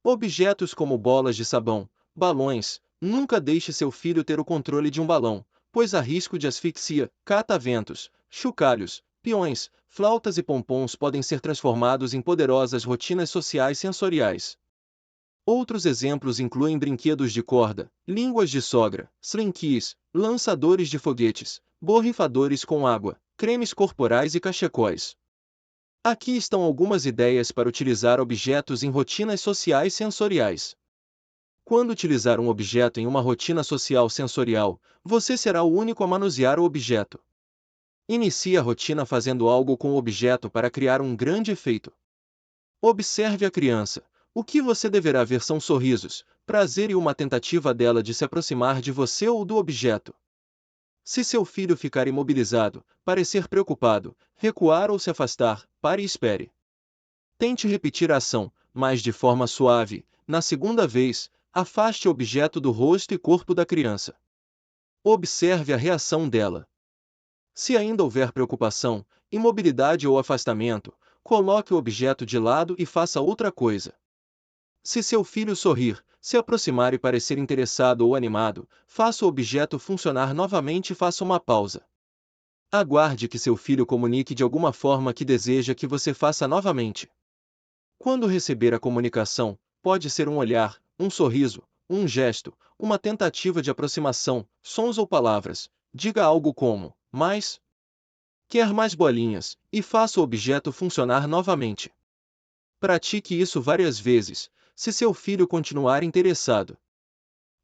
Objetos como bolas de sabão, balões, nunca deixe seu filho ter o controle de um balão, pois há risco de asfixia. Cataventos, chocalhos, peões, flautas e pompons podem ser transformados em poderosas rotinas sociais sensoriais. Outros exemplos incluem brinquedos de corda, línguas de sogra, slinkies, lançadores de foguetes, borrifadores com água, cremes corporais e cachecóis. Aqui estão algumas ideias para utilizar objetos em rotinas sociais sensoriais. Quando utilizar um objeto em uma rotina social sensorial, você será o único a manusear o objeto. Inicie a rotina fazendo algo com o objeto para criar um grande efeito. Observe a criança. O que você deverá ver são sorrisos, prazer e uma tentativa dela de se aproximar de você ou do objeto. Se seu filho ficar imobilizado, parecer preocupado, recuar ou se afastar, pare e espere. Tente repetir a ação, mas de forma suave. Na segunda vez, afaste o objeto do rosto e corpo da criança. Observe a reação dela. Se ainda houver preocupação, imobilidade ou afastamento, coloque o objeto de lado e faça outra coisa. Se seu filho sorrir, se aproximar e parecer interessado ou animado, faça o objeto funcionar novamente e faça uma pausa. Aguarde que seu filho comunique de alguma forma que deseja que você faça novamente. Quando receber a comunicação, pode ser um olhar, um sorriso, um gesto, uma tentativa de aproximação, sons ou palavras. Diga algo como: mais, quer mais bolinhas, e faça o objeto funcionar novamente. Pratique isso várias vezes, se seu filho continuar interessado.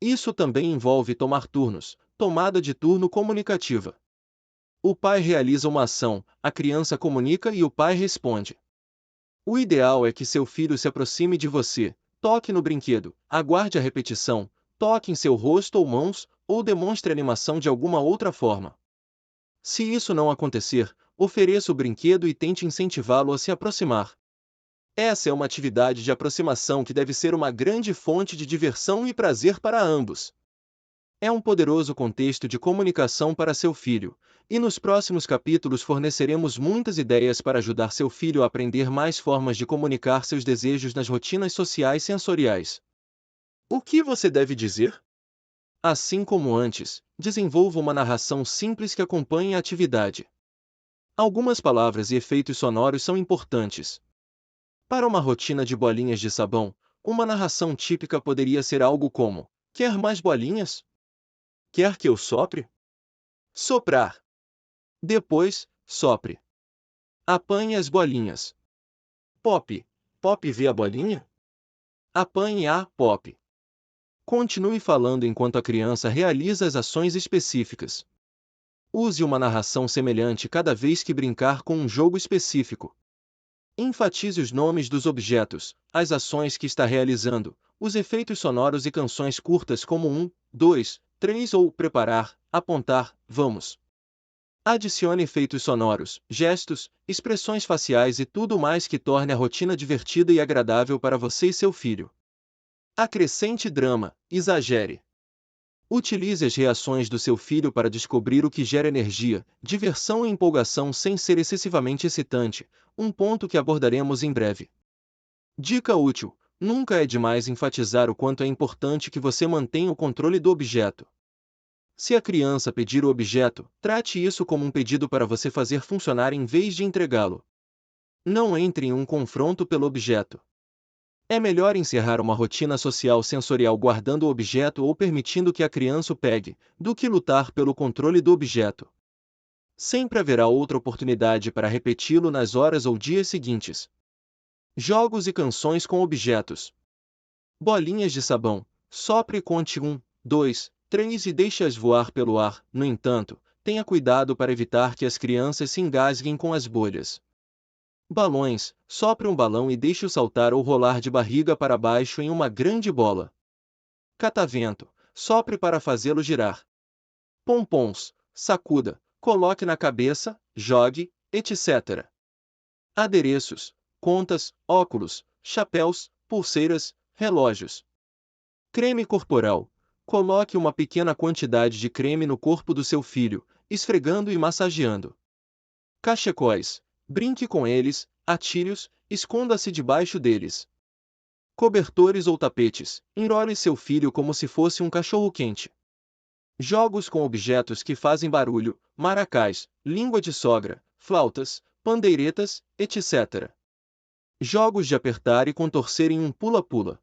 Isso também envolve tomar turnos, tomada de turno comunicativa. O pai realiza uma ação, a criança comunica e o pai responde. O ideal é que seu filho se aproxime de você, toque no brinquedo, aguarde a repetição, toque em seu rosto ou mãos, ou demonstre animação de alguma outra forma. Se isso não acontecer, ofereça o brinquedo e tente incentivá-lo a se aproximar. Essa é uma atividade de aproximação que deve ser uma grande fonte de diversão e prazer para ambos. É um poderoso contexto de comunicação para seu filho, e nos próximos capítulos forneceremos muitas ideias para ajudar seu filho a aprender mais formas de comunicar seus desejos nas rotinas sociais sensoriais. O que você deve dizer? Assim como antes, desenvolva uma narração simples que acompanhe a atividade. Algumas palavras e efeitos sonoros são importantes. Para uma rotina de bolinhas de sabão, uma narração típica poderia ser algo como: quer mais bolinhas? Quer que eu sopre? Soprar. Depois, sopre. Apanhe as bolinhas. Pop. Pop vê a bolinha? Apanhe a pop. Continue falando enquanto a criança realiza as ações específicas. Use uma narração semelhante cada vez que brincar com um jogo específico. Enfatize os nomes dos objetos, as ações que está realizando, os efeitos sonoros e canções curtas como 1, 2, 3 ou preparar, apontar, vamos. Adicione efeitos sonoros, gestos, expressões faciais e tudo mais que torne a rotina divertida e agradável para você e seu filho. Acrescente drama, exagere. Utilize as reações do seu filho para descobrir o que gera energia, diversão e empolgação sem ser excessivamente excitante, um ponto que abordaremos em breve. Dica útil: nunca é demais enfatizar o quanto é importante que você mantenha o controle do objeto. Se a criança pedir o objeto, trate isso como um pedido para você fazer funcionar em vez de entregá-lo. Não entre em um confronto pelo objeto. É melhor encerrar uma rotina social sensorial guardando o objeto ou permitindo que a criança o pegue, do que lutar pelo controle do objeto. Sempre haverá outra oportunidade para repeti-lo nas horas ou dias seguintes. Jogos e canções com objetos. Bolinhas de sabão. Sopre e conte 1, 2, 3 e deixe-as voar pelo ar. No entanto, tenha cuidado para evitar que as crianças se engasguem com as bolhas. Balões. Sopre um balão e deixe-o saltar ou rolar de barriga para baixo em uma grande bola. Catavento. Sopre para fazê-lo girar. Pompons. Sacuda, coloque na cabeça, jogue, etc. Adereços. Contas, óculos, chapéus, pulseiras, relógios. Creme corporal. Coloque uma pequena quantidade de creme no corpo do seu filho, esfregando e massageando. Cachecóis. Brinque com eles, atire-os, esconda-se debaixo deles. Cobertores ou tapetes. Enrole seu filho como se fosse um cachorro-quente. Jogos com objetos que fazem barulho, maracás, língua de sogra, flautas, pandeiretas, etc. Jogos de apertar e contorcer em um pula-pula.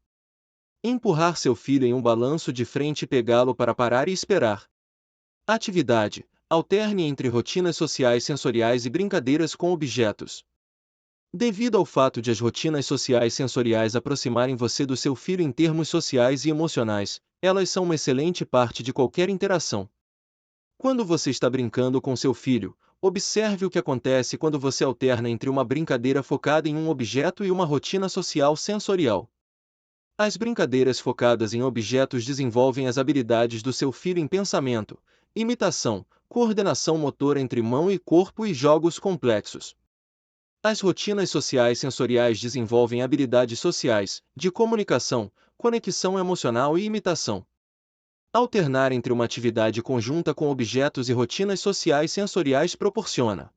Empurrar seu filho em um balanço de frente e pegá-lo para parar e esperar. Atividade. Alterne entre rotinas sociais sensoriais e brincadeiras com objetos. Devido ao fato de as rotinas sociais sensoriais aproximarem você do seu filho em termos sociais e emocionais, elas são uma excelente parte de qualquer interação. Quando você está brincando com seu filho, observe o que acontece quando você alterna entre uma brincadeira focada em um objeto e uma rotina social sensorial. As brincadeiras focadas em objetos desenvolvem as habilidades do seu filho em pensamento, imitação, coordenação motora entre mão e corpo e jogos complexos. As rotinas sociais sensoriais desenvolvem habilidades sociais, de comunicação, conexão emocional e imitação. Alternar entre uma atividade conjunta com objetos e rotinas sociais sensoriais proporciona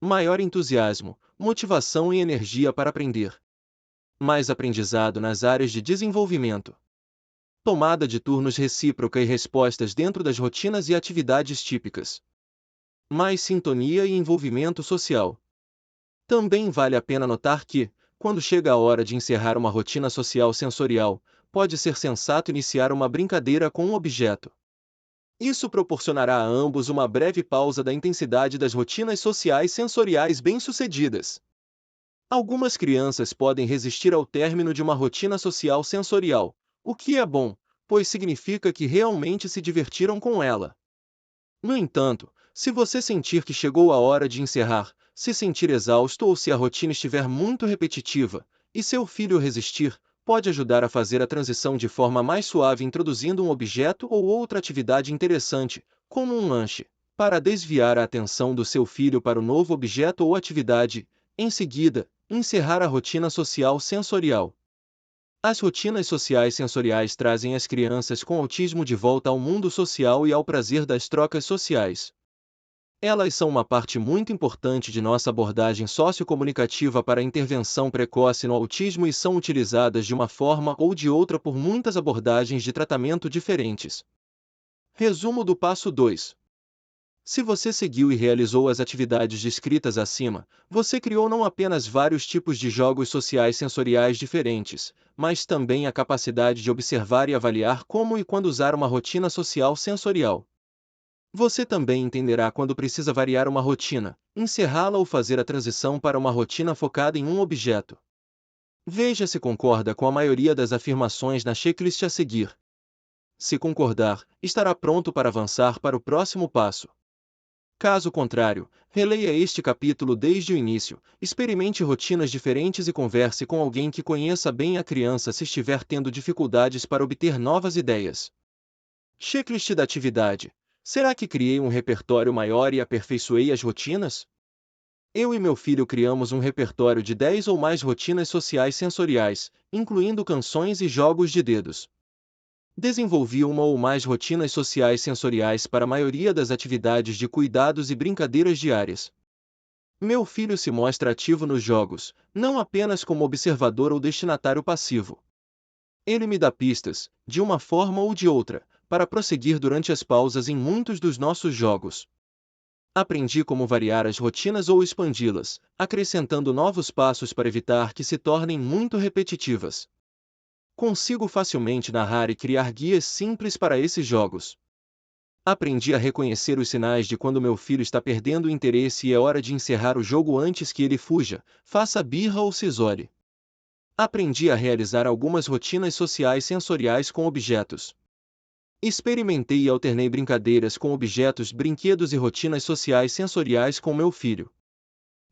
maior entusiasmo, motivação e energia para aprender. Mais aprendizado nas áreas de desenvolvimento. Tomada de turnos recíproca e respostas dentro das rotinas e atividades típicas. Mais sintonia e envolvimento social. Também vale a pena notar que, quando chega a hora de encerrar uma rotina social sensorial, pode ser sensato iniciar uma brincadeira com um objeto. Isso proporcionará a ambos uma breve pausa da intensidade das rotinas sociais sensoriais bem-sucedidas. Algumas crianças podem resistir ao término de uma rotina social sensorial, o que é bom, pois significa que realmente se divertiram com ela. No entanto, Se você sentir que chegou a hora de encerrar, se sentir exausto ou se a rotina estiver muito repetitiva, e seu filho resistir, pode ajudar a fazer a transição de forma mais suave introduzindo um objeto ou outra atividade interessante, como um lanche, para desviar a atenção do seu filho para o novo objeto ou atividade. Em seguida, encerrar a rotina social sensorial. As rotinas sociais sensoriais trazem as crianças com autismo de volta ao mundo social e ao prazer das trocas sociais. Elas são uma parte muito importante de nossa abordagem sociocomunicativa para a intervenção precoce no autismo e são utilizadas de uma forma ou de outra por muitas abordagens de tratamento diferentes. Resumo do passo 2. Se você seguiu e realizou as atividades descritas acima, você criou não apenas vários tipos de jogos sociais sensoriais diferentes, mas também a capacidade de observar e avaliar como e quando usar uma rotina social sensorial. Você também entenderá quando precisa variar uma rotina, encerrá-la ou fazer a transição para uma rotina focada em um objeto. Veja se concorda com a maioria das afirmações na checklist a seguir. Se concordar, estará pronto para avançar para o próximo passo. Caso contrário, releia este capítulo desde o início, experimente rotinas diferentes e converse com alguém que conheça bem a criança se estiver tendo dificuldades para obter novas ideias. Checklist da atividade. Será que criei um repertório maior e aperfeiçoei as rotinas? Eu e meu filho criamos um repertório de 10 ou mais rotinas sociais sensoriais, incluindo canções e jogos de dedos. Desenvolvi uma ou mais rotinas sociais sensoriais para a maioria das atividades de cuidados e brincadeiras diárias. Meu filho se mostra ativo nos jogos, não apenas como observador ou destinatário passivo. Ele me dá pistas, de uma forma ou de outra, para prosseguir durante as pausas em muitos dos nossos jogos. Aprendi como variar as rotinas ou expandi-las, acrescentando novos passos para evitar que se tornem muito repetitivas. Consigo facilmente narrar e criar guias simples para esses jogos. Aprendi a reconhecer os sinais de quando meu filho está perdendo o interesse e é hora de encerrar o jogo antes que ele fuja, faça birra ou se isole. Aprendi a realizar algumas rotinas sociais sensoriais com objetos. Experimentei e alternei brincadeiras com objetos, brinquedos e rotinas sociais sensoriais com meu filho.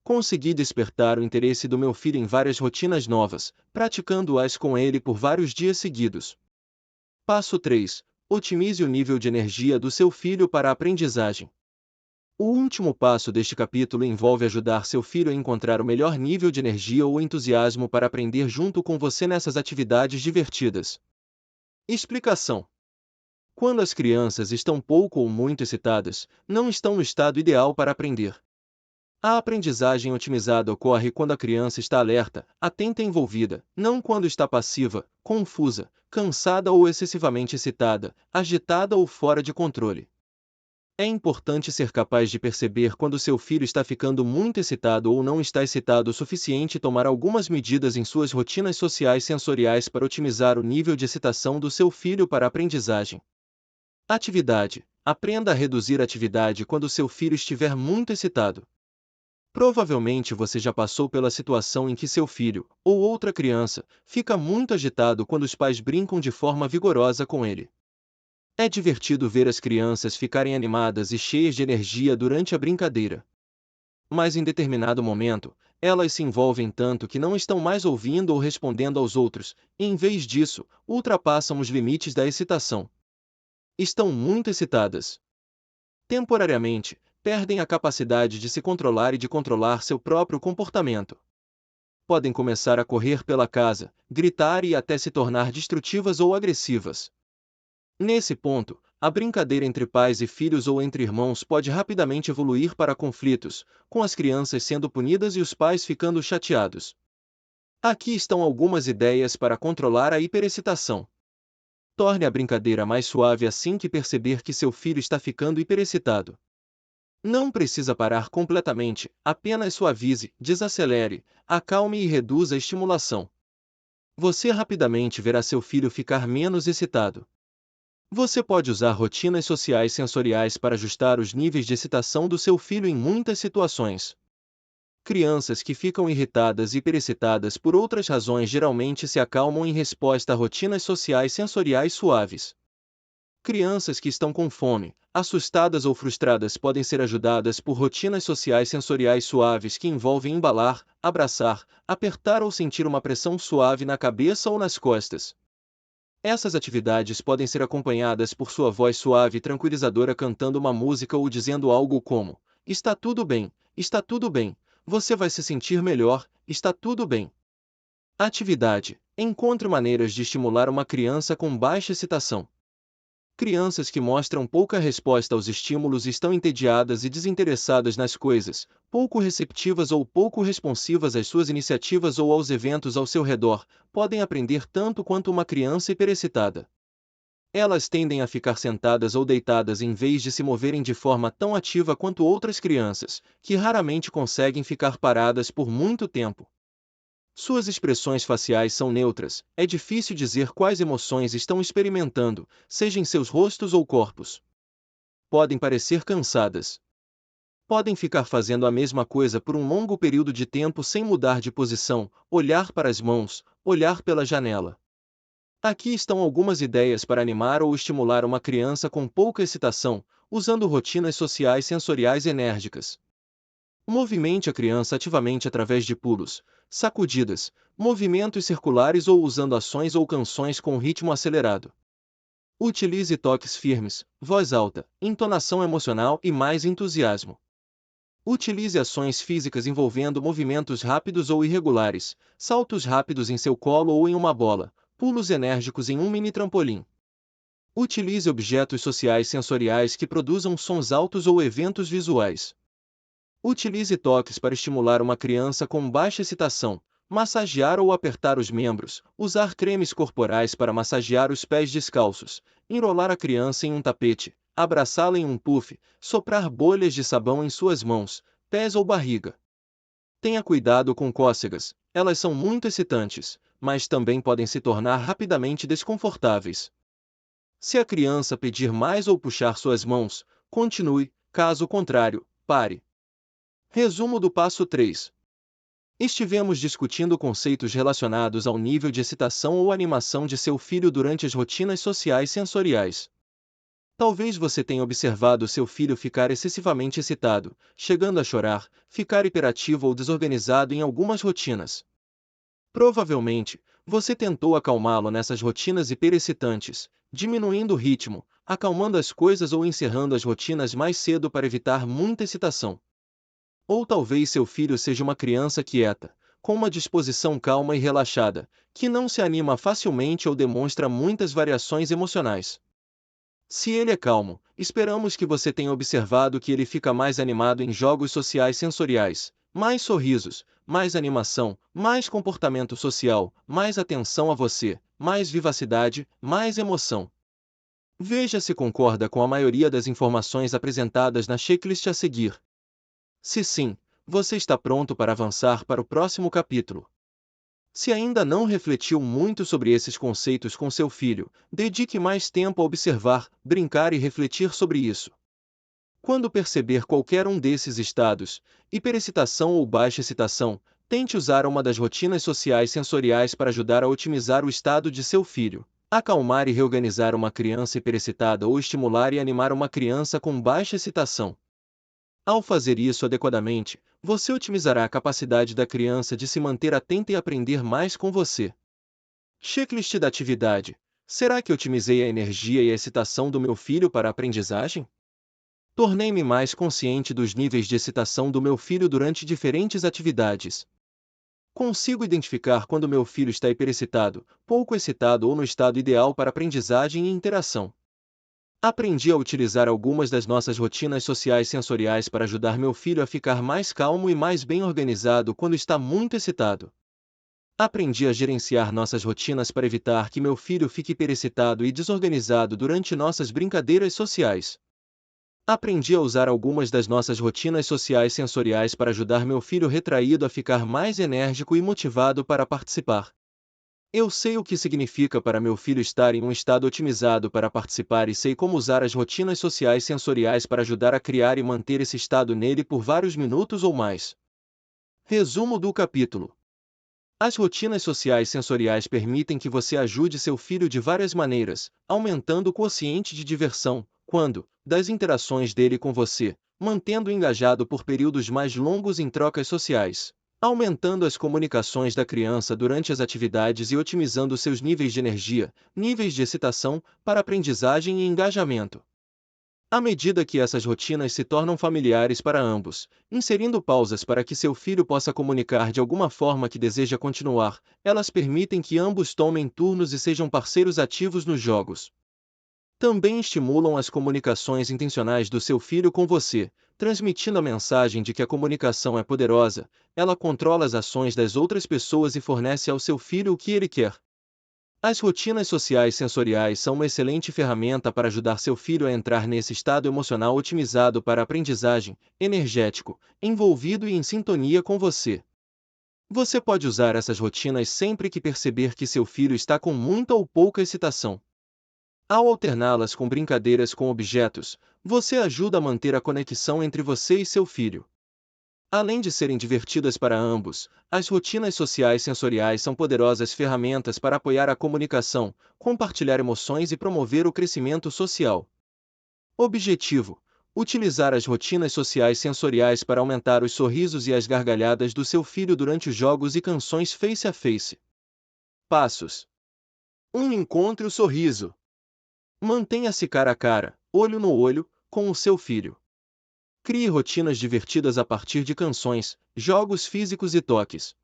Consegui despertar o interesse do meu filho em várias rotinas novas, praticando-as com ele por vários dias seguidos. Passo 3. Otimize o nível de energia do seu filho para a aprendizagem. O último passo deste capítulo envolve ajudar seu filho a encontrar o melhor nível de energia ou entusiasmo para aprender junto com você nessas atividades divertidas. Explicação: quando as crianças estão pouco ou muito excitadas, não estão no estado ideal para aprender. A aprendizagem otimizada ocorre quando a criança está alerta, atenta e envolvida, não quando está passiva, confusa, cansada ou excessivamente excitada, agitada ou fora de controle. É importante ser capaz de perceber quando seu filho está ficando muito excitado ou não está excitado o suficiente e tomar algumas medidas em suas rotinas sociais sensoriais para otimizar o nível de excitação do seu filho para a aprendizagem. Atividade. Aprenda a reduzir a atividade quando seu filho estiver muito excitado. Provavelmente você já passou pela situação em que seu filho, ou outra criança, fica muito agitado quando os pais brincam de forma vigorosa com ele. É divertido ver as crianças ficarem animadas e cheias de energia durante a brincadeira. Mas em determinado momento, elas se envolvem tanto que não estão mais ouvindo ou respondendo aos outros, e em vez disso, ultrapassam os limites da excitação. Estão muito excitadas. Temporariamente, perdem a capacidade de se controlar e de controlar seu próprio comportamento. Podem começar a correr pela casa, gritar e até se tornar destrutivas ou agressivas. Nesse ponto, a brincadeira entre pais e filhos ou entre irmãos pode rapidamente evoluir para conflitos, com as crianças sendo punidas e os pais ficando chateados. Aqui estão algumas ideias para controlar a hiperexcitação. Torne a brincadeira mais suave assim que perceber que seu filho está ficando hiperexcitado. Não precisa parar completamente, apenas suavize, desacelere, acalme e reduza a estimulação. Você rapidamente verá seu filho ficar menos excitado. Você pode usar rotinas sociais sensoriais para ajustar os níveis de excitação do seu filho em muitas situações. Crianças que ficam irritadas e hiperexcitadas por outras razões geralmente se acalmam em resposta a rotinas sociais sensoriais suaves. Crianças que estão com fome, assustadas ou frustradas podem ser ajudadas por rotinas sociais sensoriais suaves que envolvem embalar, abraçar, apertar ou sentir uma pressão suave na cabeça ou nas costas. Essas atividades podem ser acompanhadas por sua voz suave e tranquilizadora cantando uma música ou dizendo algo como: está tudo bem, você vai se sentir melhor, está tudo bem. Atividade: encontre maneiras de estimular uma criança com baixa excitação. Crianças que mostram pouca resposta aos estímulos estão entediadas e desinteressadas nas coisas, pouco receptivas ou pouco responsivas às suas iniciativas ou aos eventos ao seu redor, podem aprender tanto quanto uma criança hiperexcitada. Elas tendem a ficar sentadas ou deitadas em vez de se moverem de forma tão ativa quanto outras crianças, que raramente conseguem ficar paradas por muito tempo. Suas expressões faciais são neutras, é difícil dizer quais emoções estão experimentando, seja em seus rostos ou corpos. Podem parecer cansadas. Podem ficar fazendo a mesma coisa por um longo período de tempo sem mudar de posição, olhar para as mãos, olhar pela janela. Aqui estão algumas ideias para animar ou estimular uma criança com pouca excitação, usando rotinas sociais sensoriais enérgicas. Movimente a criança ativamente através de pulos, sacudidas, movimentos circulares ou usando ações ou canções com ritmo acelerado. Utilize toques firmes, voz alta, entonação emocional e mais entusiasmo. Utilize ações físicas envolvendo movimentos rápidos ou irregulares, saltos rápidos em seu colo ou em uma bola, pulos enérgicos em um mini trampolim. Utilize objetos sociais sensoriais que produzam sons altos ou eventos visuais. Utilize toques para estimular uma criança com baixa excitação, massagear ou apertar os membros, usar cremes corporais para massagear os pés descalços, enrolar a criança em um tapete, abraçá-la em um puff, soprar bolhas de sabão em suas mãos, pés ou barriga. Tenha cuidado com cócegas, elas são muito excitantes, mas também podem se tornar rapidamente desconfortáveis. Se a criança pedir mais ou puxar suas mãos, continue, caso contrário, pare. Resumo do passo 3. Estivemos discutindo conceitos relacionados ao nível de excitação ou animação de seu filho durante as rotinas sociais sensoriais. Talvez você tenha observado seu filho ficar excessivamente excitado, chegando a chorar, ficar hiperativo ou desorganizado em algumas rotinas. Provavelmente, você tentou acalmá-lo nessas rotinas hiperexcitantes, diminuindo o ritmo, acalmando as coisas ou encerrando as rotinas mais cedo para evitar muita excitação. Ou talvez seu filho seja uma criança quieta, com uma disposição calma e relaxada, que não se anima facilmente ou demonstra muitas variações emocionais. Se ele é calmo, esperamos que você tenha observado que ele fica mais animado em jogos sociais sensoriais, mais sorrisos, mais animação, mais comportamento social, mais atenção a você, mais vivacidade, mais emoção. Veja se concorda com a maioria das informações apresentadas na checklist a seguir. Se sim, você está pronto para avançar para o próximo capítulo. Se ainda não refletiu muito sobre esses conceitos com seu filho, dedique mais tempo a observar, brincar e refletir sobre isso. Quando perceber qualquer um desses estados, hiperexcitação ou baixa excitação, tente usar uma das rotinas sociais sensoriais para ajudar a otimizar o estado de seu filho, acalmar e reorganizar uma criança hiperexcitada ou estimular e animar uma criança com baixa excitação. Ao fazer isso adequadamente, você otimizará a capacidade da criança de se manter atenta e aprender mais com você. Checklist da atividade. Será que otimizei a energia e a excitação do meu filho para a aprendizagem? Tornei-me mais consciente dos níveis de excitação do meu filho durante diferentes atividades. Consigo identificar quando meu filho está hiperexcitado, pouco excitado ou no estado ideal para aprendizagem e interação. Aprendi a utilizar algumas das nossas rotinas sociais sensoriais para ajudar meu filho a ficar mais calmo e mais bem organizado quando está muito excitado. Aprendi a gerenciar nossas rotinas para evitar que meu filho fique hiperexcitado e desorganizado durante nossas brincadeiras sociais. Aprendi a usar algumas das nossas rotinas sociais sensoriais para ajudar meu filho retraído a ficar mais enérgico e motivado para participar. Eu sei o que significa para meu filho estar em um estado otimizado para participar e sei como usar as rotinas sociais sensoriais para ajudar a criar e manter esse estado nele por vários minutos ou mais. Resumo do capítulo. As rotinas sociais sensoriais permitem que você ajude seu filho de várias maneiras, aumentando o quociente de diversão, quando, das interações dele com você, mantendo-o engajado por períodos mais longos em trocas sociais, aumentando as comunicações da criança durante as atividades e otimizando seus níveis de energia, níveis de excitação, para aprendizagem e engajamento. À medida que essas rotinas se tornam familiares para ambos, inserindo pausas para que seu filho possa comunicar de alguma forma que deseja continuar, elas permitem que ambos tomem turnos e sejam parceiros ativos nos jogos. Também estimulam as comunicações intencionais do seu filho com você, transmitindo a mensagem de que a comunicação é poderosa, ela controla as ações das outras pessoas e fornece ao seu filho o que ele quer. As rotinas sociais sensoriais são uma excelente ferramenta para ajudar seu filho a entrar nesse estado emocional otimizado para a aprendizagem, energético, envolvido e em sintonia com você. Você pode usar essas rotinas sempre que perceber que seu filho está com muita ou pouca excitação. Ao alterná-las com brincadeiras com objetos, você ajuda a manter a conexão entre você e seu filho. Além de serem divertidas para ambos, as rotinas sociais sensoriais são poderosas ferramentas para apoiar a comunicação, compartilhar emoções e promover o crescimento social. Objetivo: utilizar as rotinas sociais sensoriais para aumentar os sorrisos e as gargalhadas do seu filho durante os jogos e canções face a face. Passos: 1. Encontre o sorriso. Mantenha-se cara a cara, olho no olho, com o seu filho. Crie rotinas divertidas a partir de canções, jogos físicos e toques.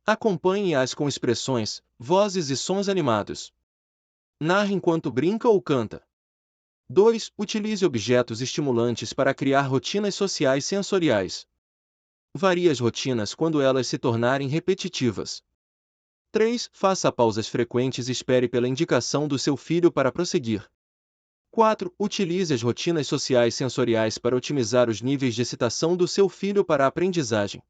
Acompanhe-as com expressões, vozes e sons animados. Narre enquanto brinca ou canta. 2. Utilize objetos estimulantes para criar rotinas sociais sensoriais. Varie as rotinas quando elas se tornarem repetitivas. 3. Faça pausas frequentes e espere pela indicação do seu filho para prosseguir. 4. Utilize as rotinas sociais sensoriais para otimizar os níveis de excitação do seu filho para a aprendizagem.